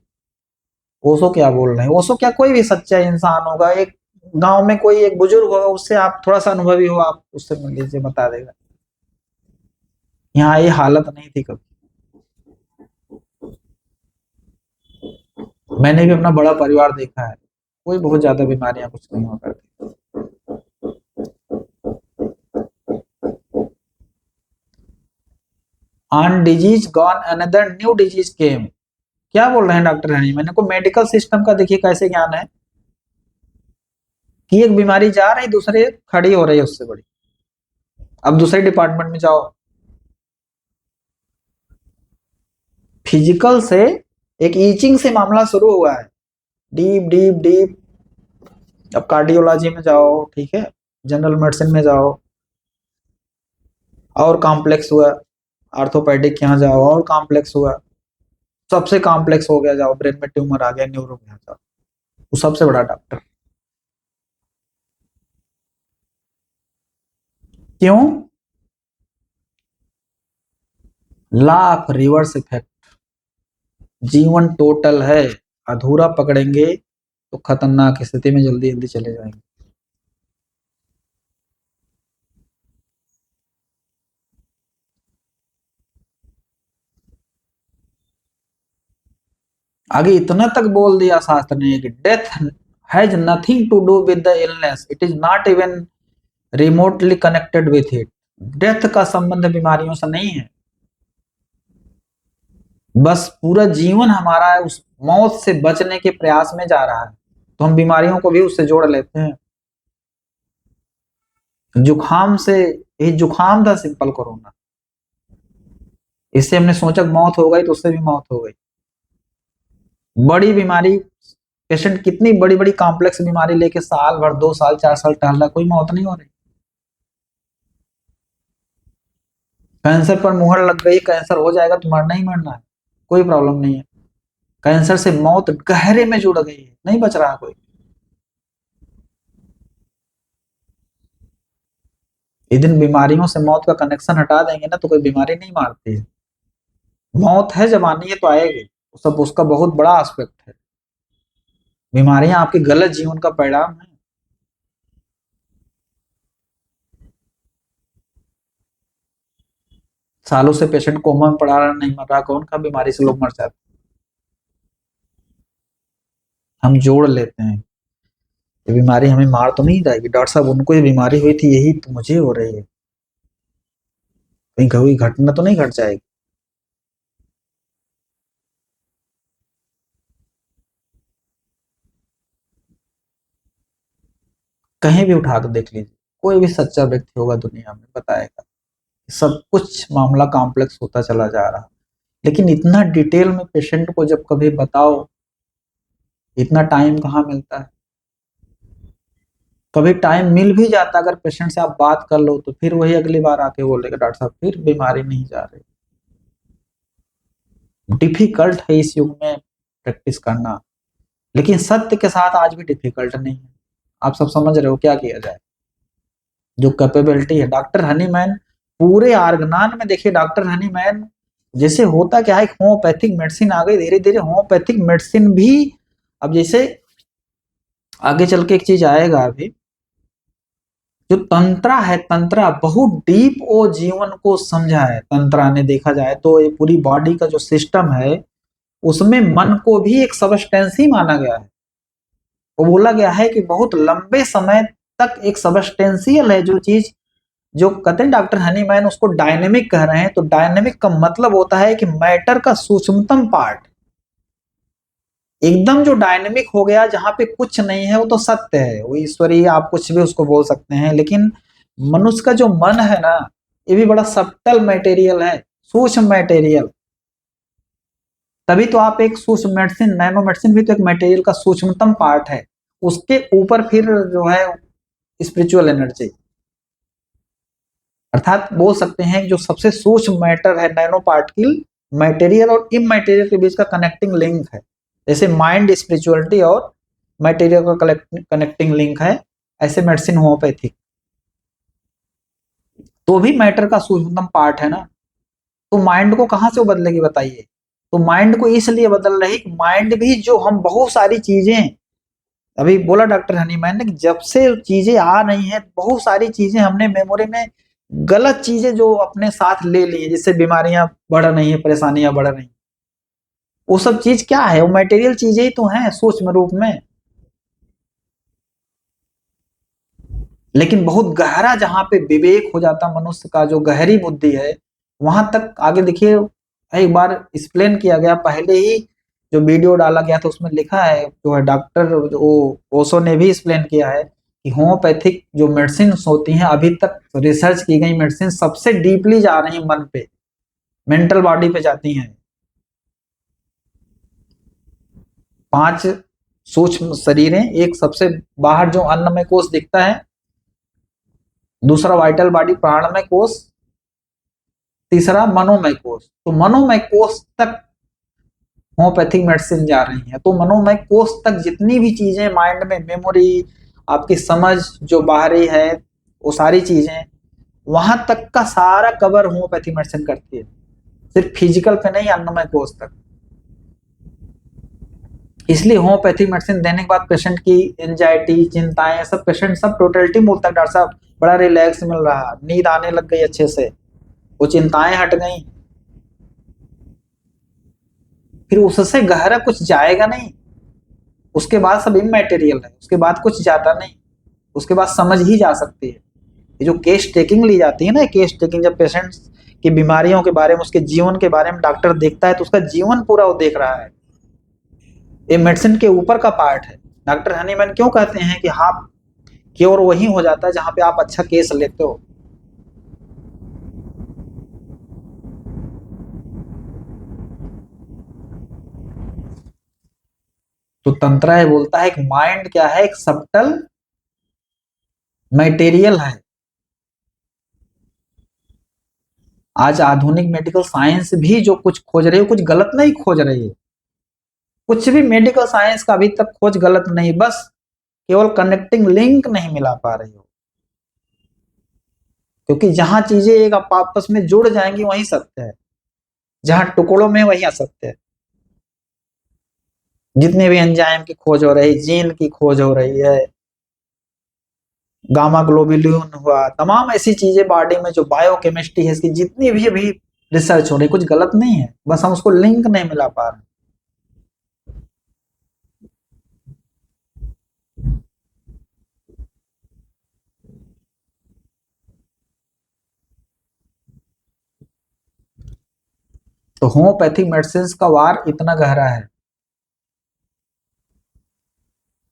ओशो क्या बोल रहे हैं। ओशो क्या, कोई भी सच्चा इंसान होगा, एक गांव में कोई एक बुजुर्ग होगा, उससे आप थोड़ा सा अनुभवी हो, आप उससे मिल लीजिए, बता देगा। यहाँ ये हालत नहीं थी कभी। मैंने भी अपना बड़ा परिवार देखा है, कोई बहुत ज्यादा बीमारियां कुछ नहीं हुआ करती। On disease gone another new disease came. क्या बोल रहे हैं डॉक्टर हनी, मैंने को मेडिकल सिस्टम का देखिए कैसे ज्ञान है कि एक बीमारी जा रही, दूसरे खड़ी हो रही है उससे बड़ी। अब दूसरे डिपार्टमेंट में जाओ, फिजिकल से एक ईचिंग से मामला शुरू हुआ है, डीप डीप डीप, अब कार्डियोलॉजी में जाओ, ठीक है, जनरल मेडिसिन में जाओ और कॉम्प्लेक्स हुआ, ऑर्थोपेडिक यहाँ जाओ और कॉम्प्लेक्स हुआ, सबसे कॉम्प्लेक्स हो गया, जाओ ब्रेन में ट्यूमर आ गया, न्यूरो में जाओ, वो सबसे बड़ा डॉक्टर। क्यों? Law of reverse effect. जीवन टोटल है, अधूरा पकड़ेंगे तो खतरनाक स्थिति में जल्दी जल्दी चले जाएंगे। आगे इतना तक बोल दिया शास्त्र ने कि death has nothing to do with the illness, it is not even remotely connected with it. Death का संबंध बीमारियों से नहीं है, बस पूरा जीवन हमारा उस मौत से बचने के प्रयास में जा रहा है, तो हम बीमारियों को भी उससे जोड़ लेते हैं। जुखाम से, ये जुखाम था सिंपल कोरोना, इससे हमने सोचा मौत हो गई तो उससे भी मौत हो गई। बड़ी बीमारी, पेशेंट कितनी बड़ी बड़ी कॉम्प्लेक्स बीमारी लेके साल भर 2 साल 4 साल टहल रहा, कोई मौत नहीं हो रही। कैंसर पर मुहर लग गई, कैंसर हो जाएगा तो मरना ही मरना है, कोई प्रॉब्लम नहीं है। कैंसर से मौत गहरे में जुड़ गई है, नहीं बच रहा कोई। एक दिन बीमारियों से मौत का कनेक्शन हटा देंगे ना तो कोई बीमारी नहीं मारती है। मौत है जब आनी है तो आएगी, सब उसका बहुत बड़ा एस्पेक्ट है। बीमारियां आपके गलत जीवन का परिणाम है। सालों से पेशेंट कोमा में पड़ा रहा, नहीं मर रहा, कौन सा बीमारी से लोग मर जाते। हम जोड़ लेते हैं, ये बीमारी हमें मार तो नहीं जाएगी, डॉक्टर साहब उनको ये बीमारी हुई थी, यही तो मुझे हो रही है, कहीं कोई घटना तो नहीं घट जाएगी। कहीं भी उठा के देख लीजिए, कोई भी सच्चा व्यक्ति होगा दुनिया में बताएगा, सब कुछ मामला कॉम्प्लेक्स होता चला जा रहा, लेकिन इतना डिटेल में पेशेंट को जब कभी बताओ, इतना टाइम कहाँ मिलता है। कभी टाइम मिल भी जाता, अगर पेशेंट से आप बात कर लो तो फिर वही अगली बार आके बोलेगा डॉक्टर साहब फिर बीमारी नहीं जा रही। डिफिकल्ट है इस युग में प्रैक्टिस करना, लेकिन सत्य के साथ आज भी डिफिकल्ट नहीं है। आप सब समझ रहे हो क्या किया जाए, जो कैपेबिलिटी है डॉक्टर हनीमैन पूरे आर्गनान में देखिए, डॉक्टर हनीमैन जैसे होता क्या है, होम्योपैथिक मेडिसिन आ गई, धीरे धीरे होम्योपैथिक मेडिसिन भी, अब जैसे आगे चल के एक चीज आएगा अभी, जो तंत्रा है, तंत्रा बहुत डीप वो जीवन को समझा है। तंत्रा ने देखा जाए तो ये पूरी बॉडी का जो सिस्टम है उसमें मन को भी एक सबस्टेंस ही माना गया है। वो बोला गया है कि बहुत लंबे समय तक एक सबस्टेंशियल है जो चीज, जो कहते हैं डॉक्टर हनीमैन उसको डायनेमिक कह रहे हैं, तो डायनेमिक का मतलब होता है कि मैटर का सूक्ष्मतम पार्ट एकदम जो डायनेमिक हो गया, जहां पे कुछ नहीं है वो तो सत्य है, वो ईश्वरीय आप कुछ भी उसको बोल सकते हैं, लेकिन मनुष्य का जो मन है ना, ये भी बड़ा सब्टल मटेरियल है, सूक्ष्म मटेरियल। तभी तो आप एक सूक्ष्म मेडिसिन, नैनो मेडिसिन भी तो एक मटेरियल का सूक्ष्मतम पार्ट है, उसके ऊपर फिर जो है स्पिरिचुअल एनर्जी, अर्थात बोल सकते हैं जो सबसे सूक्ष्म मैटर है, नैनो पार्टिकल, मटेरियल और इमैटेरियल के बीच का कनेक्टिंग लिंक है। जैसे माइंड स्पिरिचुअलिटी और मटेरियल का कनेक्टिंग लिंक है, ऐसे मेडिसिन होम्योपैथिक तो भी मैटर का सूक्ष्मतम पार्ट है ना। तो माइंड को कहां से बदलेगी बताइए, तो माइंड को इसलिए बदल रही, माइंड भी जो हम बहुत सारी चीजें, अभी बोला डॉक्टर हनीमैन ने कि जब से चीजें आ रही हैं बहुत सारी चीजें हमने मेमोरी में गलत चीजें जो अपने साथ ले ली है, जिससे बीमारियां बढ़ रही हैं, परेशानियां बढ़ रही हैं, वो सब चीज क्या है, वो मटेरियल चीजें ही तो हैं सूक्ष्म रूप में। लेकिन बहुत गहरा जहां पे विवेक हो जाता मनुष्य का, जो गहरी बुद्धि है, वहां तक आगे देखिए, एक बार एक्सप्लेन किया गया पहले ही, जो वीडियो डाला गया था उसमें लिखा है, जो है डॉक्टर ओशो ने भी एक्सप्लेन किया है कि होम्योपैथिक जो मेडिसिन होती हैं, अभी तक रिसर्च की गई मेडिसिन सबसे डीपली जा रही है मन पे, मेंटल बॉडी पे जाती हैं। 5 सूक्ष्म शरीरें, एक सबसे बाहर जो अन्नमय कोश दिखता है, दूसरा वाइटल बॉडी प्राणमय कोश, तीसरा मनोमय कोश, तो मनोमय कोश तक होम्योपैथिक मेडिसिन जा रही है। तो मनोमय कोश तक जितनी भी चीजें माइंड में, मेमोरी, आपकी समझ जो बाहरी है, वो सारी चीजें वहां तक का सारा कवर होम्योपैथिक मेडिसिन करती है, सिर्फ फिजिकल पे नहीं, अन्नमय कोश तक। इसलिए होम्योपैथिक मेडिसिन देने के बाद पेशेंट की एंजाइटी, चिंताएं, सब पेशेंट सब टोटलिटी बोलता है डॉक्टर साहब बड़ा रिलैक्स मिल रहा, नींद आने लग गई अच्छे से, वो चिंताएं हट गई, फिर उससे गहरा कुछ जाएगा नहीं, उसके बाद सब इमैटेरियल है, उसके बाद कुछ जाता नहीं, उसके बाद समझ ही जा सकती है। ये जो केस टेकिंग ली जाती है ना, केस टेकिंग, जब पेशेंट की बीमारियों के बारे में, उसके जीवन के बारे में डॉक्टर देखता है तो उसका जीवन पूरा वो देख रहा है, ये मेडिसिन के ऊपर का पार्ट है। डॉक्टर हनीमैन क्यों कहते हैं कि हाँ क्योर वही हो जाता है जहां पे आप अच्छा केस लेते हो। तो तंत्रा ये बोलता है कि माइंड क्या है, एक सबटल मटेरियल है। आज आधुनिक मेडिकल साइंस भी जो कुछ खोज रही है, कुछ गलत नहीं खोज रही है, कुछ भी मेडिकल साइंस का अभी तक खोज गलत नहीं, बस केवल कनेक्टिंग लिंक नहीं मिला पा रही हो, क्योंकि जहां चीजें एक आपस में जुड़ जाएंगी वही सत्य है, जहां टुकड़ों में वही असत्य है। जितने भी एंजाइम की खोज हो रही, जीन की खोज हो रही है, गामा ग्लोबुलिन हुआ, तमाम ऐसी चीजें बॉडी में जो बायोकेमिस्ट्री है, इसकी जितनी भी अभी रिसर्च हो रही, कुछ गलत नहीं है, बस हम उसको लिंक नहीं मिला पा रहे। तो होम्योपैथिक मेडिसिन का वार इतना गहरा है।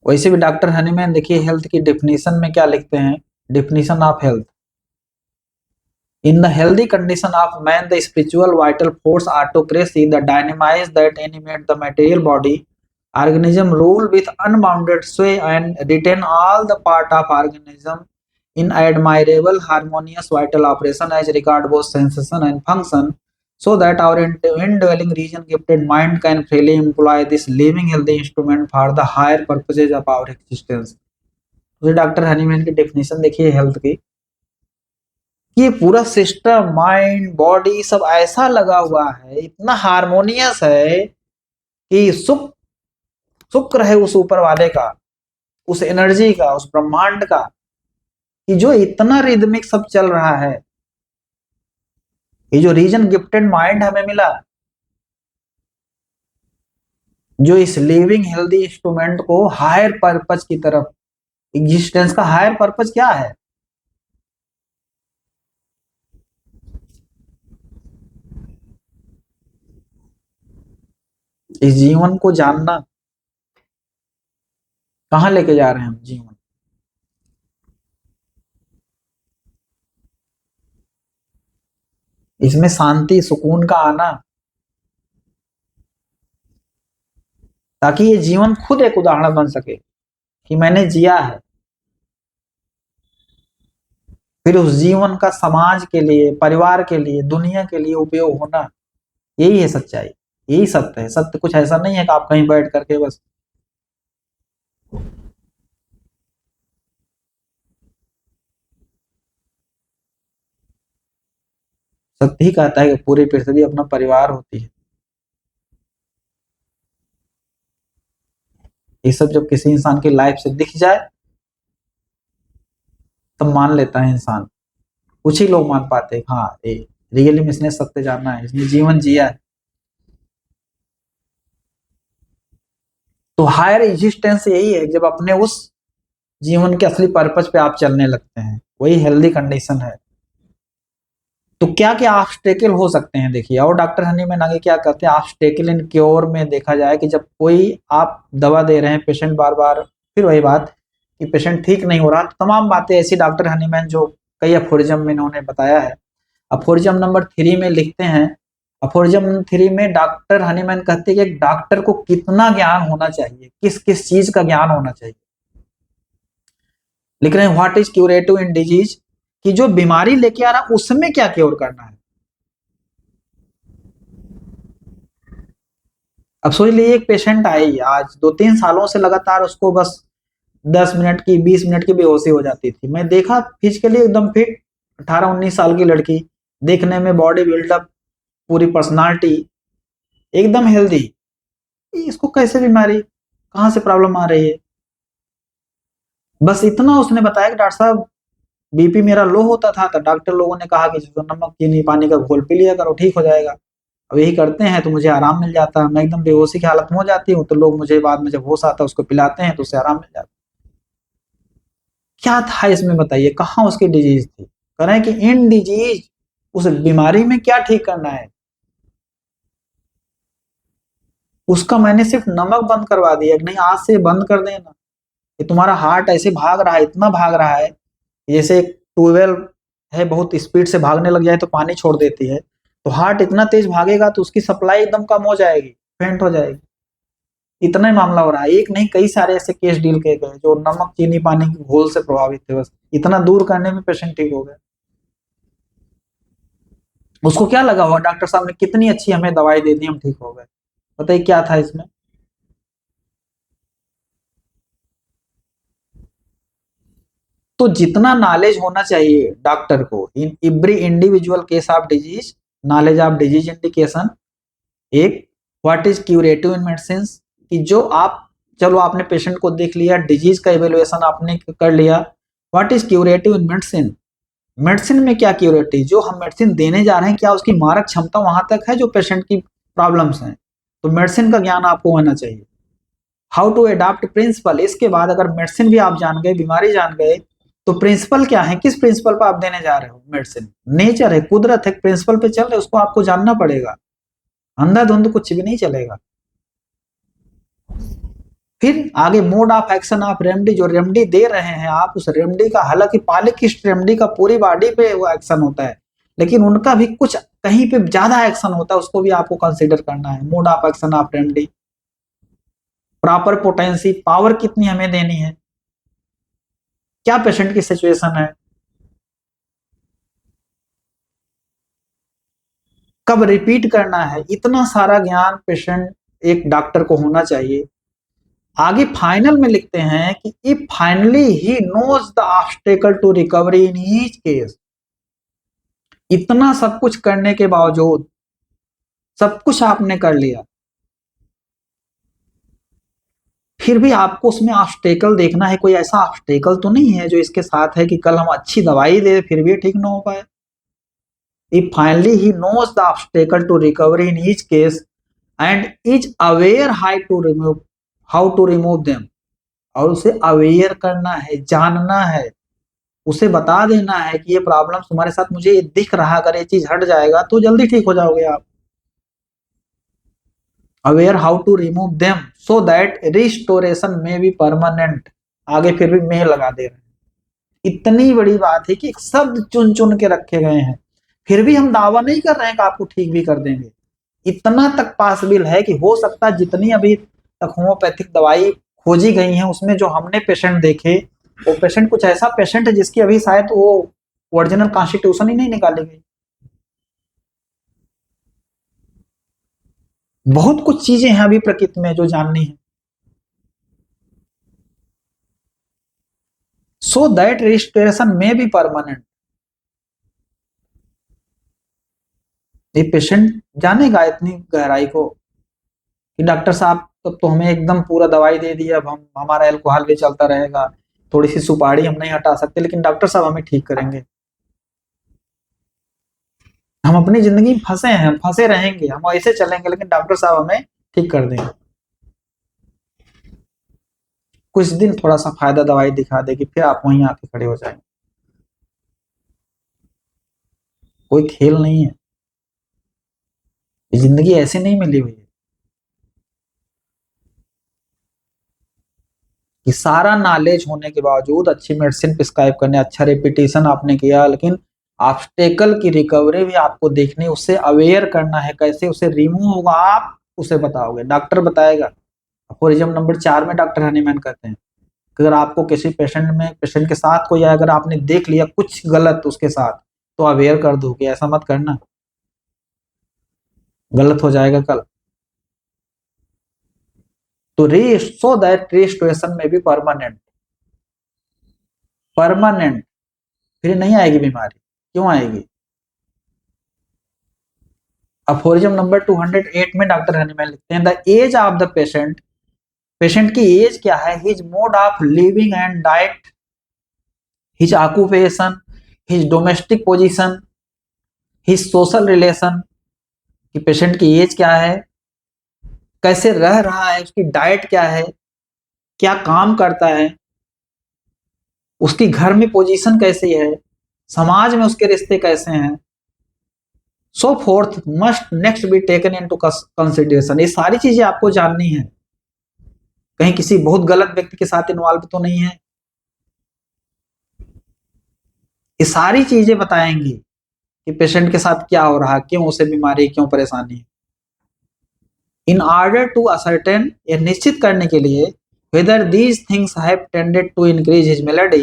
वैसे भी डॉक्टर हनीमैन देखिए हेल्थ की डेफिनेशन में क्या लिखते हैं, definition of health, in the healthy condition of man the spiritual vital force autocracy the dynamize that animate the material body organism rule with unbounded sway and retain all the part of organism in admirable harmonious vital operation as regard both sensation and function, so that our indwelling region gifted mind can freely employ this living healthy instrument for the higher purposes of our existence। तो डॉक्टर हनीमैन की डेफिनेशन देखिए हेल्थ की, ये पूरा सिस्टम माइंड बॉडी सब ऐसा लगा हुआ है, इतना हारमोनियस है कि सुख शुक्र है उस ऊपर वाले का, उस एनर्जी का, उस ब्रह्मांड का, कि जो इतना रिदमिक सब चल रहा है। ये जो रीजन गिफ्टेड माइंड हमें मिला, जो इस लिविंग हेल्दी इंस्ट्रूमेंट को हायर पर्पज की तरफ, एग्जिस्टेंस का हायर पर्पज क्या है? इस जीवन को जानना, कहां लेके जा रहे हैं हम जीवन, इसमें शांति सुकून का आना, ताकि ये जीवन खुद एक उदाहरण बन सके कि मैंने जिया है, फिर उस जीवन का समाज के लिए, परिवार के लिए, दुनिया के लिए उपयोग होना। यही है सच्चाई, यही सत्य है। सत्य कुछ ऐसा नहीं है कि आप कहीं बैठ करके बस सत्य ही कहता है कि पूरी पृथ्वी अपना परिवार होती है। ये सब जब किसी इंसान की लाइफ से दिख जाए तब मान लेता है इंसान। कुछ ही लोग मान पाते हैं, हाँ ये रियली में इसने सत्य जाना है, इसने जीवन जिया है। तो हायर एग्जिस्टेंस यही है, जब अपने उस जीवन के असली पर्पज पे आप चलने लगते हैं, वही हेल्दी कंडीशन है। तो क्या क्या ऑब्स्टेकल हो सकते हैं देखिए, और डॉक्टर हनीमैन आगे क्या कहते हैं, ऑब्स्टेकल इन क्योर में देखा जाए कि जब कोई आप दवा दे रहे हैं, पेशेंट बार बार फिर वही बात कि पेशेंट ठीक नहीं हो रहा, तो तमाम बातें ऐसी डॉक्टर हनीमैन जो कई अफोरिज्म में इन्होंने बताया है। अफोरिज्म नंबर 3 में लिखते हैं, अफोरिज्म 3 में डॉक्टर हनीमैन कहते हैं कि एक डॉक्टर को कितना ज्ञान होना चाहिए, किस किस चीज का ज्ञान होना चाहिए। लिख रहे हैं what is curative in disease, कि जो बीमारी लेके आ रहा उसमें क्या क्योर करना है। अब सोच लीजिए एक पेशेंट आई आज 2-3 सालों से लगातार उसको बस 10 मिनट की 20 मिनट की बेहोशी हो जाती थी। मैं देखा फिजिकली एकदम फिट 18-19 साल की लड़की, देखने में बॉडी बिल्डअप, पूरी पर्सनालिटी एकदम हेल्दी, इसको कैसे बीमारी, कहां से प्रॉब्लम आ रही है? बस इतना उसने बताया कि डॉक्टर साहब बीपी मेरा लो होता था, तो डॉक्टर लोगों ने कहा कि जो नमक चीनी पानी का घोल पी लिया करो, ठीक हो जाएगा। अब यही करते हैं तो मुझे आराम मिल जाता है, मैं एकदम बेहोशी की हालत में हो जाती हूँ, तो लोग मुझे बाद में जब होश आता है उसको पिलाते हैं तो उससे आराम मिल जाता है। क्या था इसमें बताइए, कहाँ उसकी डिजीज थी? कह रहे हैं कि इन डिजीज, उस बीमारी में क्या ठीक करना है, उसका मैंने सिर्फ नमक बंद करवा दिया कि नहीं आज से बंद कर देना, कि तुम्हारा हार्ट ऐसे भाग रहा है, इतना भाग रहा है, जैसे ट्यूबवेल है बहुत स्पीड से भागने लग जाए तो पानी छोड़ देती है, तो हार्ट इतना तेज भागेगा तो उसकी सप्लाई एकदम कम हो जाएगी, फेंट हो जाएगी। इतना ही मामला हो रहा है, एक नहीं कई सारे ऐसे केस डील किए गए जो नमक चीनी पानी के घोल से प्रभावित थे, बस इतना दूर करने में पेशेंट ठीक हो गया। उसको क्या लगा हुआ डॉक्टर साहब ने कितनी अच्छी हमें दवाई दे दी, हम ठीक हो गए। बताइए क्या था इसमें? तो जितना नॉलेज होना चाहिए डॉक्टर को in every individual case of disease, knowledge of disease indication, एक what is curative in medicine, कि जो आप चलो आपने पेशेंट को देख लिया, डिजीज का इवेल्युएशन आपने कर लिया, what is curative in medicine, medicine में क्या क्यूरेटिव, जो हम मेडिसिन देने जा रहे हैं क्या उसकी मारक क्षमता वहां तक है जो पेशेंट की प्रॉब्लम्स हैं, तो मेडिसिन का ज्ञान आपको होना चाहिए। हाउ टू अडॉप्ट प्रिंसिपल, इसके बाद अगर मेडिसिन भी आप जान गए, बीमारी जान गए, तो प्रिंसिपल क्या है, किस प्रिंसिपल पर आप देने जा रहे हो मेडिसिन, नेचर है, कुदरत है, प्रिंसिपल पे चल रहे उसको आपको जानना पड़ेगा। अंधाधुंध कुछ भी नहीं चलेगा। फिर आगे mode of action of remedy, जो रेमडी दे रहे हैं आप उस रेमडी का, हालांकि पालिकिस्ट रेमडी का पूरी बॉडी पे वो एक्शन होता है, लेकिन उनका भी कुछ कहीं पे ज्यादा एक्शन होता है, उसको भी आपको कंसीडर करना है। Mode of action of remedy, proper potency, power कितनी हमें देनी है, क्या पेशेंट की सिचुएशन है, कब रिपीट करना है, इतना सारा ज्ञान पेशेंट एक डॉक्टर को होना चाहिए। आगे फाइनल में लिखते हैं कि if finally he knows the obstacle to recovery in each case, इतना सब कुछ करने के बावजूद, सब कुछ आपने कर लिया, फिर भी आपको उसमें ऑब्स्टेकल देखना है, कोई ऐसा ऑब्स्टेकल तो नहीं है जो इसके साथ है कि कल हम अच्छी दवाई दे फिर भी ठीक ना हो पाए। If finally he knows the obstacle to recovery in each case and is aware how to remove them, और उसे अवेयर करना है, जानना है, उसे बता देना है कि ये प्रॉब्लम तुम्हारे साथ मुझे ये दिख रहा, अगर ये चीज हट जाएगा तो जल्दी ठीक हो जाओगे आप। Aware how to remove them so that restoration may be permanent, आगे फिर भी में लगा दे रहे हैं। इतनी बड़ी बात है कि शब्द चुन चुन के रखे गए हैं, फिर भी हम दावा नहीं कर रहे हैं कि आपको ठीक भी कर देंगे। इतना तक पॉसिबल है कि हो सकता है जितनी अभी तक होम्योपैथिक दवाई खोजी गई हैं उसमें जो हमने पेशेंट देखे, वो पेशेंट कुछ ऐसा पेशेंट है जिसकी अभी शायद वो ओरिजिनल कॉन्स्टिट्यूशन ही नहीं निकाली गई। बहुत कुछ चीजें हैं अभी प्रकृति में जो जाननी है। सो दैट रजिस्ट्रेशन में भी परमानेंट, ये पेशेंट जानेगा इतनी गहराई को कि डॉक्टर साहब तब तो हमें एकदम पूरा दवाई दे दी, अब हम हमारा अल्कोहल भी चलता रहेगा, थोड़ी सी सुपारी हम नहीं हटा सकते, लेकिन डॉक्टर साहब हमें ठीक करेंगे। हम अपनी जिंदगी में फंसे हैं, फंसे रहेंगे, हम ऐसे चलेंगे, लेकिन डॉक्टर साहब हमें ठीक कर देंगे। कुछ दिन थोड़ा सा फायदा दवाई दिखा देगी, फिर आप वहीं आके खड़े हो जाएंगे। कोई खेल नहीं है, जिंदगी ऐसे नहीं मिली हुई है कि सारा नॉलेज होने के बावजूद अच्छी मेडिसिन प्रिस्क्राइब करने, अच्छा रेपिटेशन आपने किया, लेकिन ऑब्स्टेकल की रिकवरी भी आपको देखनी, उससे अवेयर करना है, कैसे उसे रिमूव होगा आप उसे बताओगे, डॉक्टर बताएगा। अफोरिज्म नंबर 4 में डॉक्टर हनीमैन कहते हैं कि अगर आपको किसी पेशेंट के साथ कोई, अगर आपने देख लिया कुछ गलत उसके साथ, तो अवेयर कर दो कि ऐसा मत करना, गलत हो जाएगा कल। तो सो दैट रिस्टोरेशन में भी परमानेंट, फिर नहीं आएगी बीमारी। क्यों आएगी? अफोरिज्म नंबर 208 में डॉक्टर हनीमैन लिखते हैं the age of the patient, patient की एज क्या है, his mode of living and diet, his occupation, his domestic position, his social relation, कि पेशेंट की एज क्या है, कैसे रह रहा है, उसकी डाइट क्या है, क्या काम करता है, उसकी घर में पोजीशन कैसी है, समाज में उसके रिश्ते कैसे हैं, so fourth must next be taken into consideration. ये सारी चीजें आपको जाननी है, कहीं किसी बहुत गलत व्यक्ति के साथ इन्वॉल्व तो नहीं है, ये सारी चीजें बताएंगी कि पेशेंट के साथ क्या हो रहा है, क्यों उसे बीमारी, क्यों परेशानी है। इन ऑर्डर टू असर्टेन, ये निश्चित करने के लिए, whether these things have tended to increase his malady,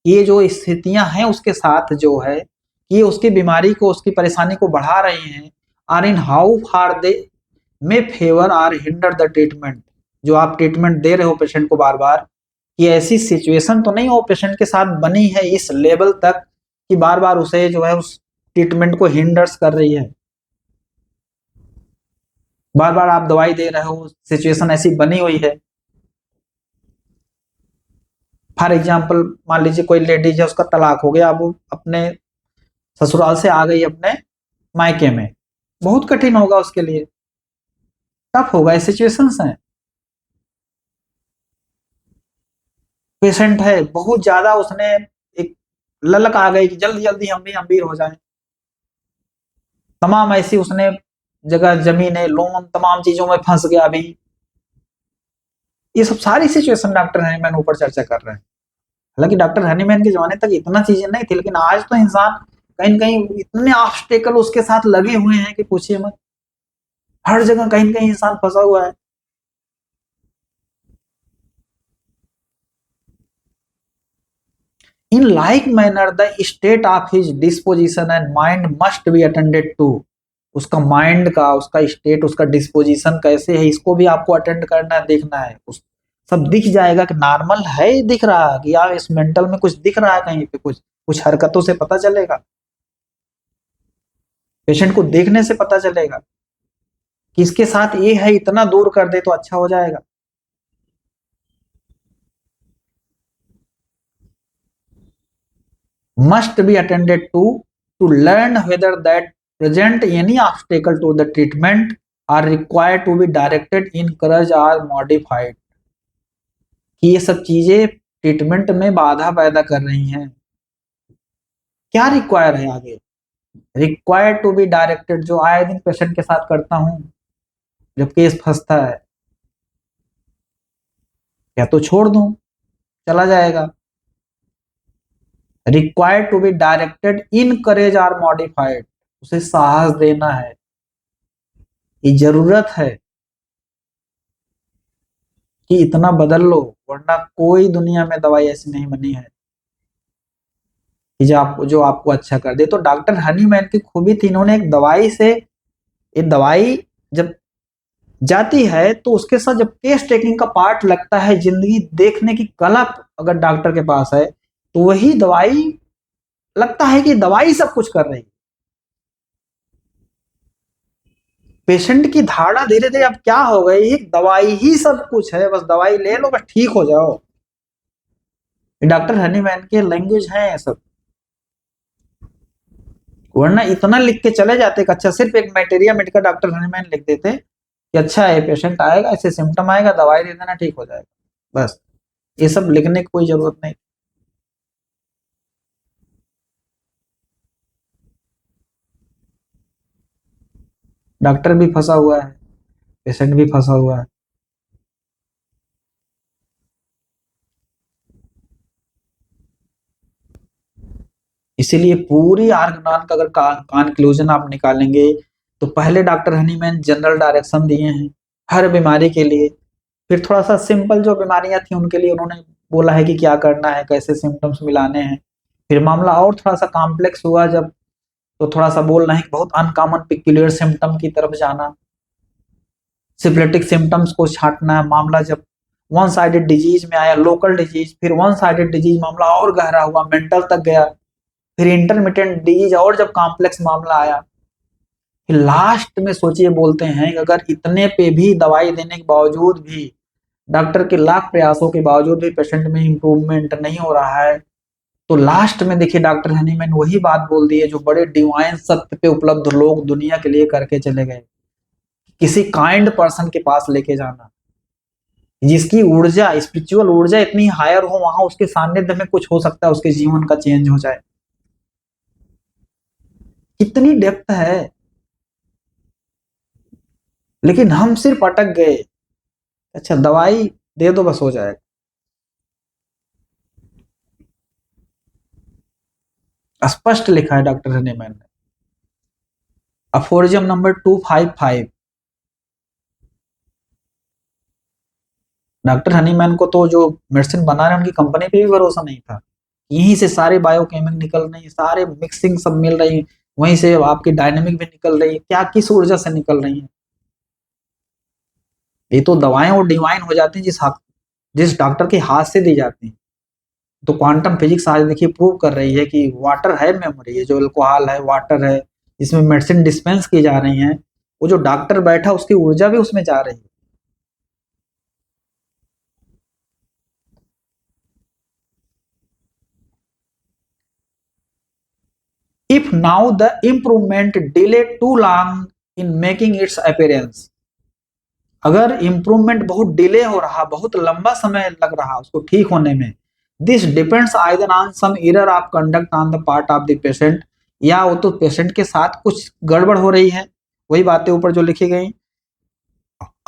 ये जो स्थितियां हैं उसके साथ जो है, ये उसकी बीमारी को, उसकी परेशानी को बढ़ा रही हैं, or in how far they may favour or hinder the treatment, जो आप ट्रीटमेंट दे रहे हो पेशेंट को बार बार, कि ऐसी सिचुएशन तो नहीं हो पेशेंट के साथ बनी है इस लेवल तक कि बार बार उसे जो है उस ट्रीटमेंट को हिंडर्स कर रही है, बार बार आप दवाई दे रहे हो, सिचुएशन ऐसी बनी हुई है। फॉर एग्जाम्पल मान लीजिए कोई लेडीज है, उसका तलाक हो गया, अब वो अपने ससुराल से आ गई अपने मायके में, बहुत कठिन होगा उसके लिए, टफ होगा, सिचुएशंस हैं। पेशेंट है बहुत ज्यादा, उसने एक ललक आ गई कि जल्दी जल्दी हम भी अमीर हो जाएं, तमाम ऐसी उसने जगह जमीन है, लोन, तमाम चीजों में फंस गया अभी। ये सब सारी सिचुएशन डॉक्टर हनीमैन ऊपर चर्चा कर रहे हैं। हालांकि डॉक्टर हनीमैन के जमाने तक इतना चीजें नहीं थी, लेकिन आज तो इंसान कहीं न कहीं इतने ऑब्स्टेकल उसके साथ लगे हुए हैं कि पूछिए मत। हर जगह कहीं न कहीं इंसान फंसा हुआ है। In like manner the state of his disposition and mind must be attended to. उसका माइंड का, उसका स्टेट, उसका डिस्पोजिशन कैसे है, इसको भी आपको अटेंड करना है, देखना है। उस सब दिख जाएगा कि नॉर्मल है, दिख रहा है कि यार इस मेंटल में कुछ दिख रहा है, कहीं पे कुछ कुछ हरकतों से पता चलेगा, पेशेंट को देखने से पता चलेगा कि इसके साथ ये है, इतना दूर कर दे तो अच्छा हो जाएगा। must be attended to learn whether that present any obstacle to the treatment are required to be directed, encouraged or modified। कि ये सब चीजें ट्रीटमेंट में बाधा पैदा कर रही हैं, क्या रिक्वायर है आगे, रिक्वायर्ड टू बी डायरेक्टेड, जो आए दिन पेशेंट के साथ करता हूं जब केस फंसता है, या तो छोड़ दूं चला जाएगा। Required to be directed, encourage और मॉडिफाइड, उसे साहस देना है, ये जरूरत है कि इतना बदल लो, वरना कोई दुनिया में दवाई ऐसी नहीं बनी है कि जो आपको अच्छा कर दे। तो डॉक्टर हनीमैन की खूबी थी, इन्होंने एक दवाई से, ये दवाई जब जाती है तो उसके साथ जब केस टेकिंग का पार्ट लगता है, जिंदगी देखने की कला अगर डॉक्टर के पास है, तो वही दवाई लगता है कि दवाई सब कुछ कर रही है। पेशेंट की धारणा धीरे धीरे अब क्या हो गई, दवाई ही सब कुछ है, बस दवाई ले लो, बस ठीक हो जाओ। डॉक्टर हनीमैन के लैंग्वेज है ये सब, वरना इतना लिख के चले जाते कि अच्छा, सिर्फ एक मैटेरिया मेडिका डॉक्टर हनीमैन लिख देते कि अच्छा है, पेशेंट आएगा, ऐसे सिम्टम आएगा, दवाई दे देना, ठीक हो जाएगा, बस। ये सब लिखने की कोई जरूरत नहीं। डॉक्टर भी फंसा हुआ है, पेशेंट भी फंसा हुआ है। इसीलिए पूरी आर्गनान का अगर कंक्लूजन आप निकालेंगे, तो पहले डॉक्टर हनीमैन जनरल डायरेक्शन दिए हैं हर बीमारी के लिए, फिर थोड़ा सा सिंपल जो बीमारियां थी उनके लिए उन्होंने बोला है कि क्या करना है, कैसे सिम्टम्स मिलाने हैं। फिर मामला और थोड़ा सा कॉम्प्लेक्स हुआ जब, तो थोड़ा सा बोल रहे हैं कि बहुत अनकॉमन पिक्यूलियर सिम्टम की तरफ जाना, सिफिलिटिक सिम्टम्स को छांटना है। मामला जब वन साइडेड डिजीज में आया, लोकल डिजीज, फिर वन साइडेड डिजीज मामला और गहरा हुआ, मेंटल तक गया, फिर इंटरमिटेंट डिजीज और जब कॉम्प्लेक्स मामला आया, फिर लास्ट में सोचिए बोलते हैं कि अगर इतने पे भी दवाई देने के बावजूद भी, डॉक्टर के लाख प्रयासों के बावजूद भी पेशेंट में इंप्रूवमेंट नहीं हो रहा है, तो लास्ट में देखिए डॉक्टर हनीमैन वही बात बोल दी है जो बड़े डिवाइन सत्य पे उपलब्ध लोग दुनिया के लिए करके चले गए, किसी काइंड पर्सन के पास लेके जाना, जिसकी ऊर्जा, स्पिरिचुअल ऊर्जा इतनी हायर हो, वहां उसके सानिध्य में कुछ हो सकता है, उसके जीवन का चेंज हो जाए। कितनी डेप्थ है, लेकिन हम सिर्फ अटक गए, अच्छा दवाई दे दो बस हो जाएगा। स्पष्ट लिखा है डॉक्टर हनीमैन ने। Aphorism number 255। डॉक्टर हनीमैन को तो जो मेडिसिन बना रहे हैं उनकी कंपनी पे भी भरोसा नहीं था, यहीं से सारे बायोकेमिक निकल रही है, सारे मिक्सिंग सब मिल रही है, वहीं से आपकी डायनेमिक भी निकल रही है, क्या किस ऊर्जा से निकल रही है। ये तो दवाएं और डिवाइन हो जाती है जिस डॉक्टर के हाथ से दी जाती है। तो क्वांटम फिजिक्स आज देखिए प्रूव कर रही है कि वाटर है मेमोरी, ये जो अल्कोहल है, वाटर है, इसमें मेडिसिन डिस्पेंस की जा रही है, वो जो डॉक्टर बैठा उसकी ऊर्जा भी उसमें जा रही है। If now the improvement delayed too long in making its appearance, अगर इम्प्रूवमेंट बहुत डिले हो रहा, बहुत लंबा समय लग रहा उसको ठीक होने में, this depends either on some error of conduct on the part of the patient, या वो तो पेशेंट के साथ कुछ गड़बड़ हो रही है, वही बातें ऊपर जो लिखी गई।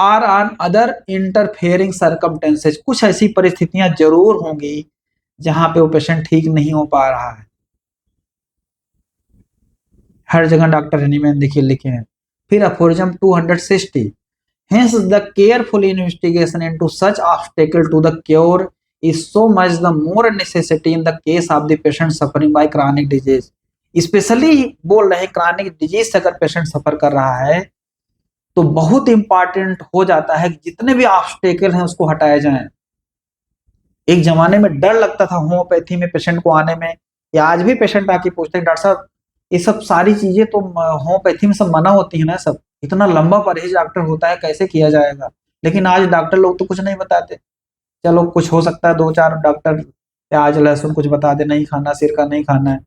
Or on other interfering circumstances, कुछ ऐसी परिस्थितियां जरूर होंगी जहां पे वो पेशेंट ठीक नहीं हो पा रहा है। हर जगह डॉक्टर हनीमैन देखिए लिखे हैं। फिर aphorism 260, hence the careful investigation into such obstacle to the cure is so much the more necessity in the case of the patient suffering by chronic disease। Specially बोल रहे हैं chronic disease से अगर पेशेंट सफर कर रहा है तो बहुत इंपॉर्टेंट हो जाता है कि जितने भी ऑब्स्टेकल हैं उसको हटाए जाएं। एक जमाने में डर लगता था होम्योपैथी में पेशेंट को आने में, या आज भी पेशेंट आके पूछते हैं डॉक्टर साहब ये सब सारी चीजें तो होम्योपैथी में सब मना होती है ना, सब इतना लंबा परहेज डॉक्टर होता है कैसे किया जाएगा। लेकिन आज डॉक्टर लोग तो कुछ नहीं बताते। चलो कुछ हो सकता है 2-4 डॉक्टर प्याज लहसुन कुछ बता दे नहीं खाना, सिरका नहीं खाना है।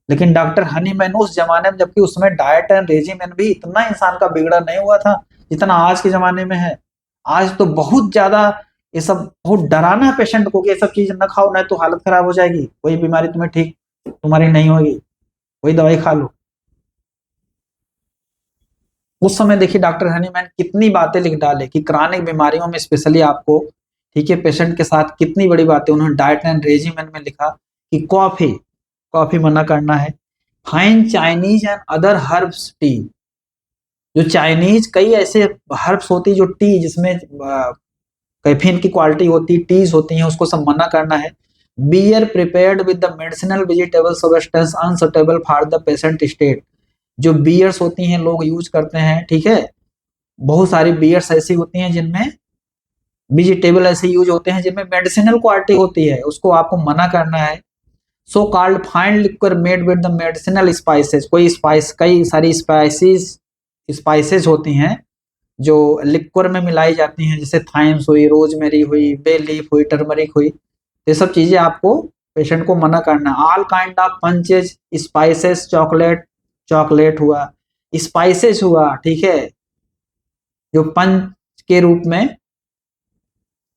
लेकिन डॉक्टर हनीमैन उस जमाने में, जबकि उसमें डाइट एंड रेजिमेंट भी इतना इंसान का बिगड़ा नहीं हुआ था जितना आज के जमाने में है। आज तो बहुत ज्यादा ये सब बहुत डराना है पेशेंट को कि ये सब चीज न खाओ नहीं तो हालत खराब हो जाएगी, कोई बीमारी तुम्हें ठीक तुम्हारी नहीं होगी, वही दवाई खा लो। उस समय देखिए डॉक्टर हनीमैन कितनी बातें लिख डाले कि क्रानिक बीमारियों में स्पेशली आपको, ठीक है, पेशेंट के साथ कितनी बड़ी बातें उन्होंने डाइट एंड रेजिमेंट में लिखा कि कॉफी कॉफी मना करना है। Fine Chinese and other herbs T, जो चाइनीज कई ऐसे हर्ब्स होती है जो टी जिसमें कैफीन की क्वालिटी होती है, टीज होती हैं, उसको सब मना करना है। Beer prepared with the medicinal vegetable substance unsuitable for the patient state, जो बियर्स होती हैं लोग यूज करते हैं, ठीक है, बहुत सारी बियर्स ऐसी होती हैं जिनमें वेजिटेबल ऐसे यूज होते हैं जिनमें मेडिसिनल क्वालिटी होती है, उसको आपको मना करना है। So called fine liquid made with the medicinal spices, कोई स्पाइस कई सारी स्पाइसेस होती हैं जो लिक्विड में मिलाई जाती हैं, जैसे थाइम्स हुई, रोजमेरी हुई, बे लीफ हुई, टर्मरिक हुई, ये सब चीजें आपको पेशेंट को मना करना। All kind of punches spices, chocolate हुआ, स्पाइसेस हुआ, ठीक है, जो पंच के रूप में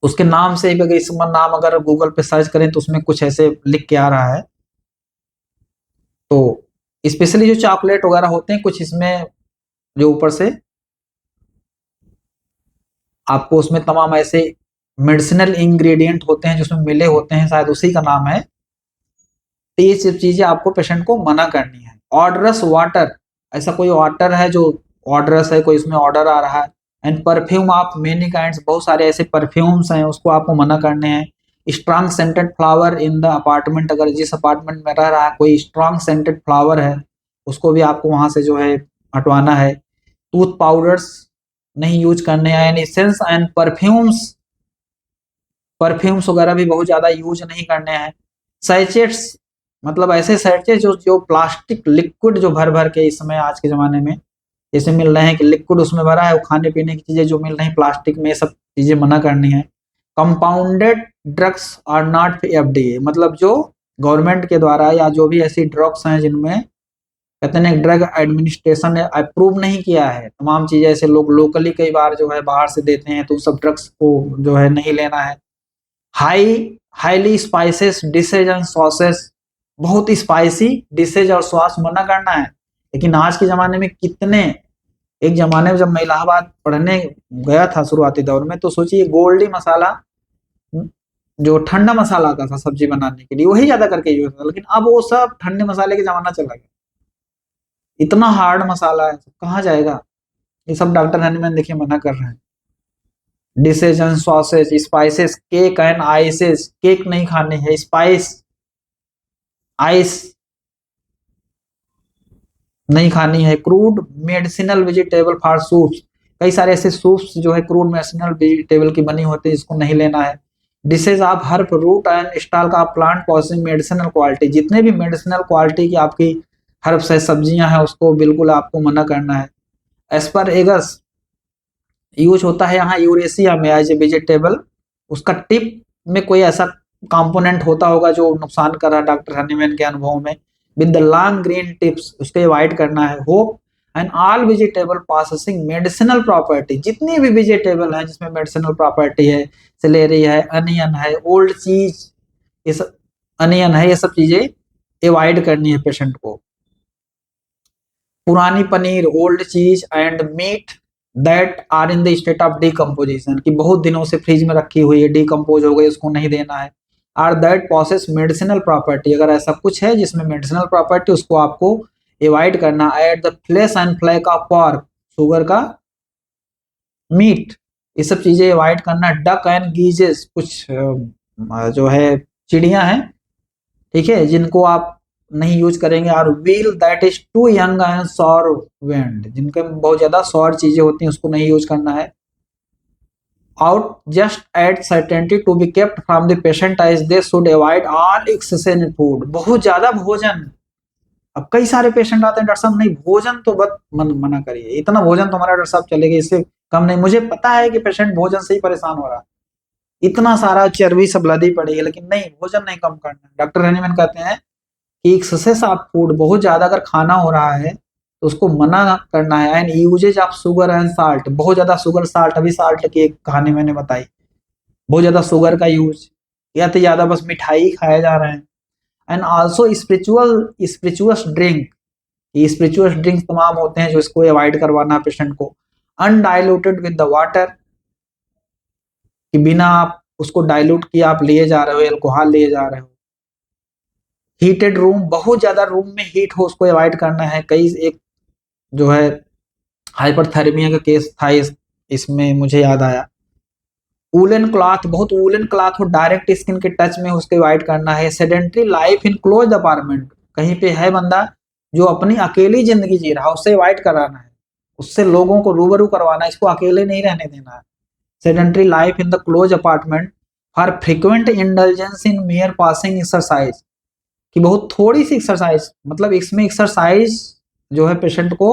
उसके नाम से भी, इसका नाम अगर गूगल पे सर्च करें तो उसमें कुछ ऐसे लिख के आ रहा है। तो स्पेशली जो चॉकलेट वगैरह होते हैं कुछ इसमें जो ऊपर से आपको उसमें तमाम ऐसे मेडिसिनल इंग्रेडिएंट होते हैं जो उसमें मिले होते हैं, शायद उसी का नाम है। तो ये सब चीजें आपको पेशेंट को मना करनी है। ऑर्डरस वाटर, ऐसा कोई वाटर है जो ऑर्डरस है, कोई इसमें ऑर्डर आ रहा है। And perfume of many kinds, बहुत सारे ऐसे परफ्यूम्स हैं उसको आपको मना करने हैं। Strong scented flower in the apartment, अगर जिस अपार्टमेंट में रह रहा है कोई स्ट्रॉन्ग सेंटेड फ्लावर है उसको भी आपको वहां से जो है हटवाना है। टूथ पाउडर्स नहीं यूज करने हैं। एसेंस एंड परफ्यूम्स वगैरह भी बहुत ज्यादा यूज नहीं करने हैं। सैचेट्स, मतलब ऐसे सैचेट जो जो प्लास्टिक लिक्विड जो भर भर के इस समय आज के जमाने में जैसे मिल रहे हैं कि लिक्विड उसमें भरा है, वो खाने पीने की चीजें जो मिल रही हैं प्लास्टिक में, सब चीजें मना करनी है। Compounded drugs are not FDA, मतलब जो गवर्नमेंट के द्वारा या जो भी ऐसी ड्रग्स हैं जिनमें कहते हैं ड्रग एडमिनिस्ट्रेशन ने अप्रूव नहीं किया है, तमाम चीजें ऐसे लोग लोकली कई बार जो है बाहर से देते हैं, तो सब ड्रग्स को जो है नहीं लेना है। Highly spices dishes and sauces, बहुत स्पाइसी डिशेज और सॉस मना करना है। लेकिन आज के जमाने में कितने, एक जमाने में जब मैं इलाहाबाद पढ़ने गया था शुरुआती दौर में, तो सोचिए गोल्डी मसाला जो ठंडा मसाला आता था सब्जी बनाने के लिए वही ज्यादा करके यूज होता, लेकिन अब वो सब ठंडे मसाले के जमाना चला गया। इतना हार्ड मसाला है, कहाँ जाएगा। ये सब डॉक्टर हनीमैन देखिए मना कर रहे हैं। Dishes and sauces, spices, cake and ices, cake नहीं खाने है, स्पाइस आइस नहीं खानी है। Crude medicinal vegetable for soups, कई सारे ऐसे सूप्स जो है क्रूड मेडिसिनल वेजिटेबल की बनी होती है, इसको नहीं लेना है। Dishes of herb root and stalk का प्लांट पॉसिंग मेडिसिनल क्वालिटी, जितने भी मेडिसिनल क्वालिटी की आपकी हर्ब्स है, सब्जियां हैं, उसको बिल्कुल आपको मना करना है। एस्परएगस यूज होता है यहाँ यूरेशिया में एज ए वेजिटेबल, उसका टिप में कोई ऐसा कंपोनेंट होता होगा जो नुकसान कर रहा है डॉक्टर हनीमैन के अनुभव में। With the long green tips, उसको अवॉइड करना है। Hop and all vegetable possessing medicinal property, जितनी भी वेजिटेबल है जिसमें मेडिसिनल प्रॉपर्टी है, सेलेरी है, अनियन है, ओल्ड चीज, ये सब अनियन है, ये सब चीजें अवॉइड करनी है पेशेंट को। पुरानी paneer, old cheese and meat that are in the state of decomposition, कि बहुत दिनों से फ्रिज में रखी हुई है, डिकम्पोज हो गई, उसको नहीं देना है। Or that possess medicinal property, अगर ऐसा कुछ है जिसमें मेडिसिनल प्रॉपर्टी, उसको आपको अवॉइड करना। Eat the flesh and flack of pork, sugar का मीट, ये सब चीजें अवॉइड करना। डक एंड गीजेस, कुछ जो है चिड़िया हैं, ठीक है, जिनको आप नहीं यूज करेंगे। और veal that is too young and sour wine, जिनके बहुत ज्यादा सॉर चीजें होती हैं, उसको नहीं यूज करना है। Out just at certainty to be kept from the patient as they should avoid all excess in food, बहुत ज्यादा भोजन। अब कई सारे पेशेंट आते हैं, डॉक्टर साहब नहीं भोजन तो बस मना करिए, इतना भोजन तो हमारा डॉक्टर साहब चलेगा, इससे कम नहीं। मुझे पता है कि पेशेंट भोजन से ही परेशान हो रहा है, इतना सारा चर्बी सब लदी पड़ी है, लेकिन नहीं, भोजन नहीं कम करना। डॉक्टर हनीमैन कहते हैं कि एक्सेस ऑफ फूड, बहुत ज्यादा अगर खाना हो रहा है तो उसको मना करना है। And uses of sugar and salt, बहुत ज्यादा शुगर साल्ट, अभी साल्ट की एक कहानी मैंने बताई, बहुत ज्यादा शुगर का यूज, या तो ज्यादा बस मिठाई खाए जा रहे हैं। एंड आल्सो स्पिरिचुअस ड्रिंक, ये स्पिरिचुअस ड्रिंक तमाम होते हैं जो इसको अवॉइड करवाना पेशेंट को। अनडाइल्यूटेड विद द वाटर, कि बिना आप उसको डाइल्यूट किए आप लिए जा रहे हो, अल्कोहल लिए जा रहे हो। हीटेड रूम, बहुत ज्यादा रूम में हीट हो उसको अवॉइड करना है। कई एक जो है हाइपरथर्मिया का केस था, इसमें मुझे याद आया। वूलन क्लॉथ, बहुत वूलन क्लॉथ हो डायरेक्ट स्किन के टच में, उसको अवॉइड करना है। Sedentary life in close apartment, कहीं पे है बंदा जो अपनी अकेली जिंदगी जी रहा है, उससे अवॉइड कराना है, उससे लोगों को रूबरू करवाना है, इसको अकेले नहीं रहने देना है। Sedentary life in the close apartment for frequent indulgence in mayor passing exercise, कि बहुत थोड़ी सी एक्सरसाइज, मतलब इसमें एक्सरसाइज जो है पेशेंट को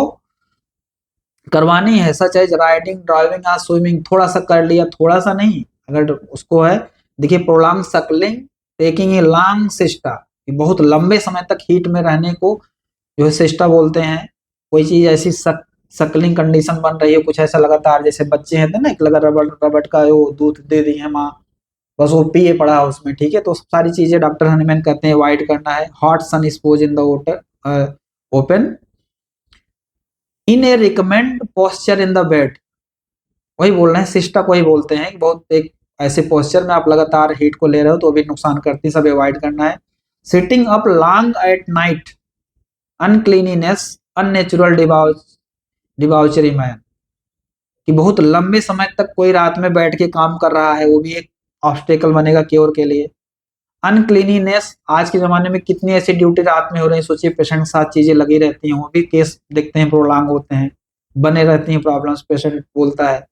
करवानी है, सच एज राइडिंग, ड्राइविंग या स्विमिंग, थोड़ा सा कर लिया, थोड़ा सा नहीं, अगर उसको है। देखिए prolong Suckling, taking a long sister, बहुत लंबे समय तक हीट में रहने को जो है सिस्टा बोलते हैं। कोई चीज ऐसी सकलिंग कंडीशन बन रही है, कुछ ऐसा लगातार, जैसे बच्चे हैं ना, एक लगा रबड़ रबड़ का वो दूध दे दी है माँ, बस वो पिए पड़ा है उसमें, ठीक है। तो सारी चीजें डॉक्टर हनीमैन कहते हैं अवॉइड करना है। Hot sun expose in the water open, in a recommend posture in the bed, वही बोल रहे हैं, सिस्टा को ही बोलते हैं कि बहुत एक ऐसे पोस्चर में आप लगातार हीट को ले रहे हो तो भी नुकसान करती है, सब अवॉइड करना है। Sitting up long at night, uncleanliness, unnatural debauchery man, कि बहुत लंबे समय तक कोई रात में बैठ के काम कर रहा है, वो भी एक ऑब्स्टेकल बनेगा क्योर के लिए। अनक्लीनीनेस, आज के जमाने में कितनी ऐसी ड्यूटी रात में हो रही है, सोचिए पेशेंट के साथ चीजें लगी रहती हैं, वो भी केस देखते हैं प्रोलॉन्ग होते हैं, बने रहती हैं प्रॉब्लम्स, पेशेंट बोलता है।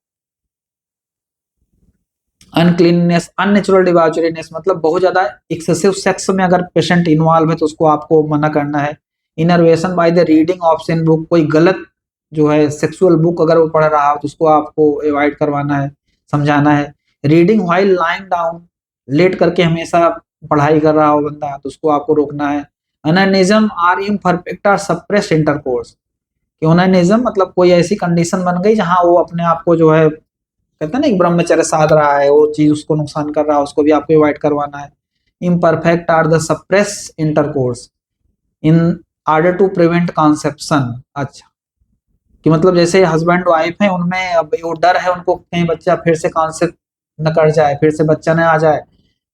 अनक्लीननेस, अननेचुरल डिबाचरीनेस, मतलब बहुत ज्यादा एक्सेसिव सेक्स में अगर पेशेंट इन्वॉल्व है तो उसको आपको मना करना है। Enervation by the reading of sin book, कोई गलत जो है सेक्सुअल बुक अगर वो पढ़ रहा हो तो उसको आपको अवॉइड करवाना है, समझाना है। रीडिंग व्हाइल लाइंग डाउन, लेट करके हमेशा पढ़ाई कर रहा हो बंदा तो उसको आपको रोकना है। अननिज्म आर इम्परफेक्ट और सप्रेस्ड इंटरकोर्स, कि ओनानिज्म मतलब कोई ऐसी कंडीशन बन गई जहां वो अपने आप को जो है कहते हैं ना एक ब्रह्मचर्य साध रहा है, वो चीज उसको नुकसान कर रहा है, उसको भी आपको अवॉइड करवाना है। Imperfect or the suppress intercourse in order to prevent conception, अच्छा, कि मतलब जैसे हस्बैंड वाइफ है उनमें अब वो डर है उनको कहीं बच्चा फिर से कॉन्सेप्ट न कर जाए, फिर से बच्चा न आ जाए,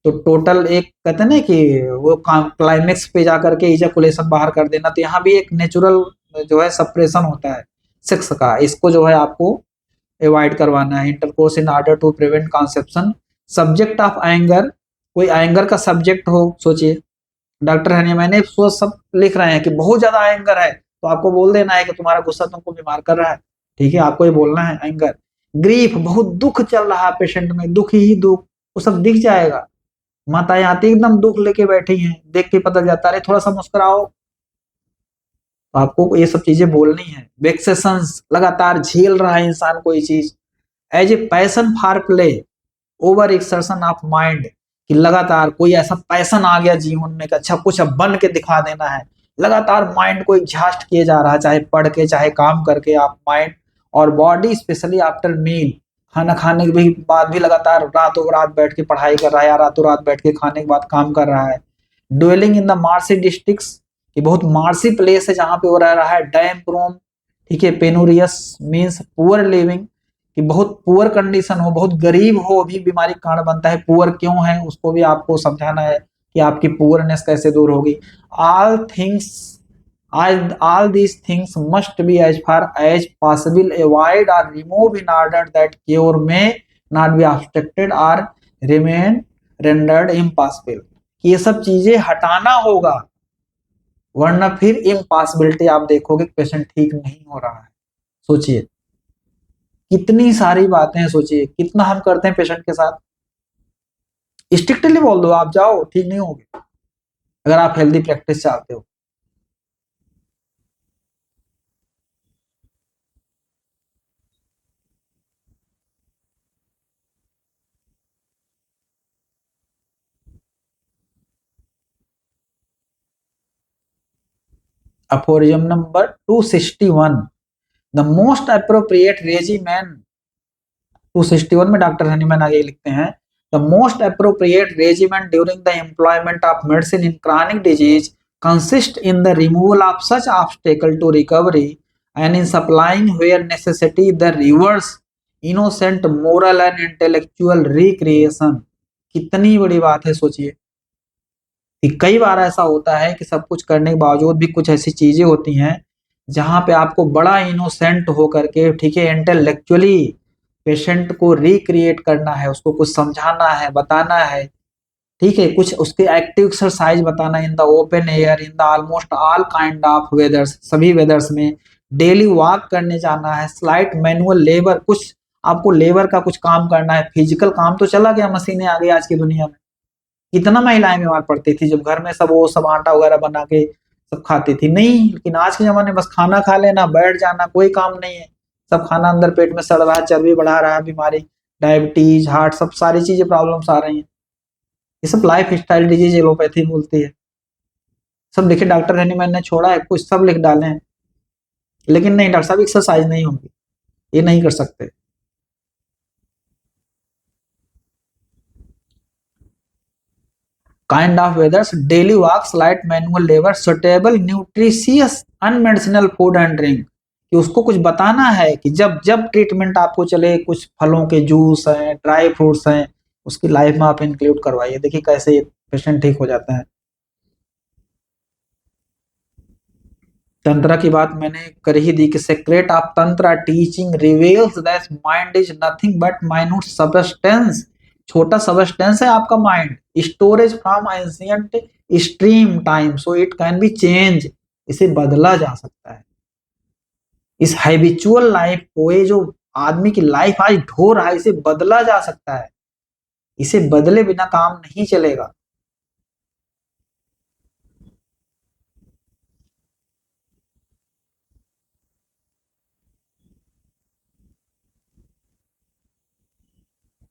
तो टोटल एक कहते हैं ना कि वो क्लाइमेक्स पे जाकर के इजैकुलेशन बाहर कर देना, तो यहाँ भी एक नेचुरल जो है सप्रेशन होता है सेक्स का, इसको जो है आपको अवॉइड करवाना है। Intercourse in order to prevent conception. Subject of anger, कोई एंगर का सब्जेक्ट हो, सोचिए डॉक्टर है मैंने सोच सब लिख रहे हैं कि बहुत ज्यादा एंगर है तो आपको बोल देना है कि तुम्हारा गुस्सा तुमको बीमार कर रहा है, ठीक है, आपको ये बोलना है एंगर। ग्रीफ, बहुत दुख चल रहा है पेशेंट में, दुख ही दुख, वो सब दिख जाएगा। माताएं आती एकदम दुख लेके बैठी हैं, देख के पता जाता है थोड़ा सा मुस्कुराओ, तो आपको ये सब चीजें बोलनी है। वेक्सेशंस, लगातार झेल रहा है इंसान कोई चीज। As a passion for play, over exertion of mind, कि लगातार कोई ऐसा पैशन आ गया जीवन में कि अच्छा कुछ अब बन के दिखा देना है, लगातार माइंड को एग्जॉस्ट किए जा रहा है, चाहे पढ़ के चाहे काम करके आप माइंड और बॉडी, स्पेशली आफ्टर मील, खाना खाने के बाद भी लगातार रातों रात बैठ के पढ़ाई कर रहा है या रातों रात बैठ के खाने के बाद काम कर रहा है। Dwelling in the marshy districts, कि बहुत मार्सी प्लेस है जहां पे वो रह रहा है। डैम प्रोम, ठीक है। पेनोरियस मीन्स पुअर लिविंग, कि बहुत पुअर कंडीशन हो, बहुत गरीब हो भी बीमारी का कारण बनता है। पुअर क्यों है उसको भी आपको समझाना है कि आपकी पुअरनेस कैसे दूर होगी। All things, all these things must be as far as possible avoid or remove in order that cure may not be obstructed or remain rendered impossible। ये सब चीजें हटाना होगा, वरना फिर इम्पॉसिबिलिटी आप देखोगे पेशेंट ठीक नहीं हो रहा है। सोचिए कितनी सारी बातें हैं, सोचिए कितना हम करते हैं पेशेंट के साथ। स्ट्रिक्टली बोल दो आप जाओ, ठीक नहीं होगे अगर आप हेल्दी प्रैक्टिस चाहते हो। Aphorism number 261, the most appropriate regimen. 261 में डॉक्टर हनीमैन आगे लिखते हैं, the most appropriate regimen during the employment of medicine in chronic disease consist in the removal of such obstacle to recovery and in supplying where necessity the reverse innocent moral and intellectual recreation. कितनी बड़ी बात है, सोचिए कि कई बार ऐसा होता है कि सब कुछ करने के बावजूद भी कुछ ऐसी चीजें होती हैं जहां पे आपको बड़ा इनोसेंट होकर के, ठीक है, इंटेलेक्चुअली पेशेंट को रिक्रिएट करना है, उसको कुछ समझाना है, बताना है, ठीक है, कुछ उसके एक्टिव एक्सरसाइज बताना in the open air in the almost all kind of वेदर्स, सभी वेदर्स में डेली वॉक करने जाना है। स्लाइट मैनुअल लेबर, कुछ आपको लेबर का कुछ काम करना है। फिजिकल काम तो चला गया, मशीनें आ गई आज की दुनिया में। कितना महिलाएं बीमार पड़ती थी जब घर में सब वो सब आटा वगैरह बना के सब खाती थी, नहीं। लेकिन आज के जमाने में बस खाना खा लेना, बैठ जाना, कोई काम नहीं है। सब खाना अंदर पेट में सड़ रहा है, चर्बी बढ़ा रहा है, बीमारी, डायबिटीज, हार्ट, सब सारी चीजें प्रॉब्लम्स आ रही हैं। ये सब लाइफ स्टाइल डिजीज एलोपैथी बोलती है। सब लिखे डॉक्टर रहने मैंने छोड़ा है, कुछ सब लिख डाले हैं, लेकिन नहीं डॉक्टर साहब एक्सरसाइज नहीं होगी, ये नहीं कर सकते। Kind of weathers, daily walk, light manual labour, suitable nutritious unmedicinal food and drink, कि उसको कुछ बताना है कि जब जब ट्रीटमेंट आपको चले, कुछ फलों के जूस हैं, ड्राई फ्रूट्स हैं, उसकी लाइफ में आप इंक्लूड करवाइए। देखिए कैसे पेशेंट ठीक हो जाता है। तंत्र की बात मैंने कर ही दी कि सेक्रेट ऑफ तंत्र teaching reveals that mind is nothing but minute substance. छोटा सबस्टेंस है आपका mind, storage from ancient stream time, so it can be change, इसे बदला जा सकता है। इस हैबिचुअल लाइफ को, ये जो आदमी की लाइफ आज ढो रहा है, इसे बदला जा सकता है। इसे बदले बिना काम नहीं चलेगा।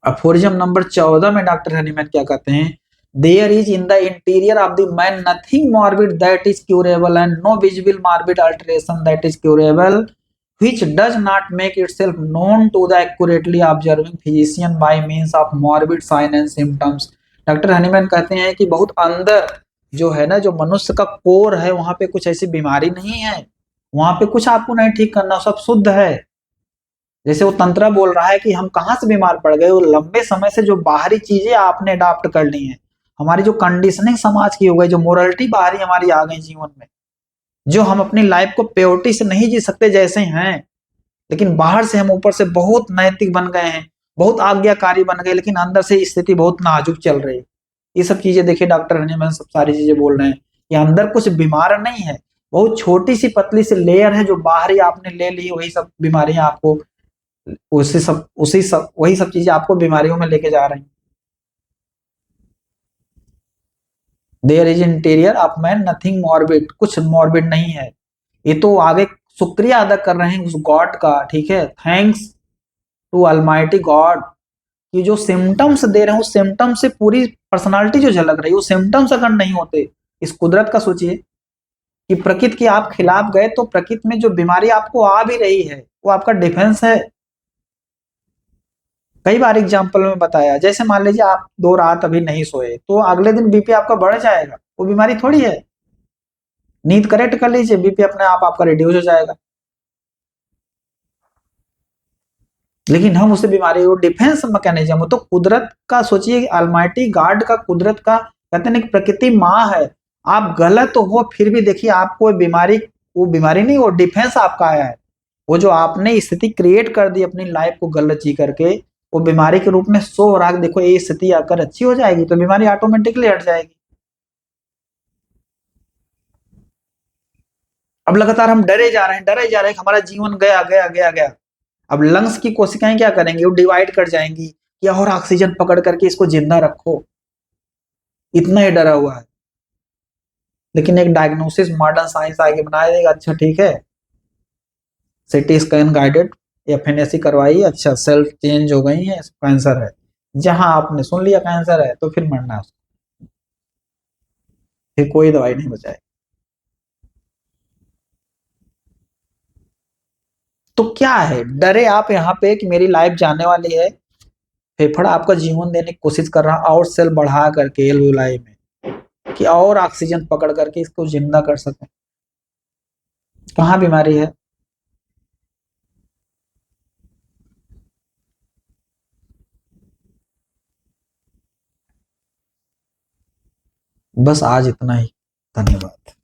अफोरिज्म नंबर 14 में डॉक्टर हनीमैन क्या कहते हैं, there is in the interior of the man nothing morbid that is curable and no visible morbid alteration that is curable which does not make itself known to the accurately observing physician by means of morbid sign and symptoms। Doctor Hahnemann कहते हैं कि बहुत अंदर जो है ना, जो मनुष्य का कोर है, वहां पे कुछ ऐसी बीमारी नहीं है, वहां पे कुछ आपको नहीं ठीक करना, सब शुद्ध है। जैसे वो तंत्रा बोल रहा है कि हम कहाँ से बीमार पड़ गए, वो लंबे समय से जो बाहरी चीजें आपने अडॉप्ट कर ली हैं, हमारी जो कंडीशनिंग समाज की हो गई, जो मोरलिटी बाहरी हमारी आ गई जीवन में, जो हम अपनी लाइफ को प्योरिटी से नहीं जी सकते जैसे हैं, लेकिन बाहर से हम ऊपर से बहुत नैतिक बन गए हैं, बहुत आज्ञाकारी बन गए, लेकिन अंदर से स्थिति बहुत नाजुक चल रही है। ये सब चीजें देखिए डॉक्टर हनीमैन सब सारी चीजें बोल रहे हैं कि अंदर कुछ बीमार नहीं है, बहुत छोटी सी पतली सी लेयर है जो बाहरी आपने ले ली, वही सब बीमारियां आपको, उसी सब वही सब चीजें आपको बीमारियों में लेके जा रही हैं। There is interior of man nothing morbid, कुछ मॉर्बिड नहीं है। ये तो आगे शुक्रिया अदा कर रहे हैं उस गॉड का, ठीक है, थैंक्स टू अलमाइटी गॉड, कि जो सिम्टम्स दे रहे हैं उस सिम्टम्स से पूरी पर्सनालिटी जो झलक रही है, वो सिम्टम्स अगर नहीं होते, इस कुदरत का सोचिए कि प्रकृति के आप खिलाफ गए तो प्रकृति में जो बीमारी आपको आ भी रही है वो आपका डिफेंस है। कई बार एग्जाम्पल में बताया, जैसे मान लीजिए आप 2 रात अभी नहीं सोए तो अगले दिन बीपी आपका बढ़ जाएगा, वो बीमारी थोड़ी है। नींद करेक्ट कर लीजिए, बीपी अपने आप आपका रिड्यूस हो जाएगा। लेकिन हम उसे बीमारी वो डिफेंस मैकेनिज्म, वो तो कुदरत का सोचिए, ऑलमाइटी गॉड का, कुदरत का, कहते हैं ना कि प्रकृति माँ है। आप गलत हो फिर भी देखिए आपको बीमारी, वो बीमारी नहीं, वो डिफेंस आपका आया है। वो जो आपने स्थिति क्रिएट कर दी अपनी लाइफ को गलत जी करके, वो बीमारी के रूप में शो हो रहा है। देखो ये स्थिति अगर अच्छी हो जाएगी तो बीमारी ऑटोमेटिकली हट जाएगी। अब लगातार हम डरे जा रहे हैं, डरे जा रहे हैं, हमारा जीवन गया गया गया गया। अब लंग्स की कोशिकाएं क्या करेंगी, वो डिवाइड कर जाएंगी कि और ऑक्सीजन पकड़ करके इसको जिंदा रखो, इतना ही डरा हुआ है। लेकिन एक डायग्नोसिस मॉडर्न साइंस आगे बना देगा, अच्छा ठीक है, सिटी स्कैन गाइडेड एफएनएसी करवाइए, अच्छा सेल्फ चेंज हो गई है, कैंसर है। जहां आपने सुन लिया कैंसर है तो फिर मरना है उसको, फिर कोई दवाई नहीं बचाए। तो क्या है, डरे आप यहाँ पे कि मेरी लाइफ जाने वाली है, फेफड़ा आपका जीवन देने की कोशिश कर रहा और सेल बढ़ा करके एल्वुलाई में कि और ऑक्सीजन पकड़ करके इसको जिंदा कर सके। कहाँ बीमारी है। बस आज इतना ही, धन्यवाद।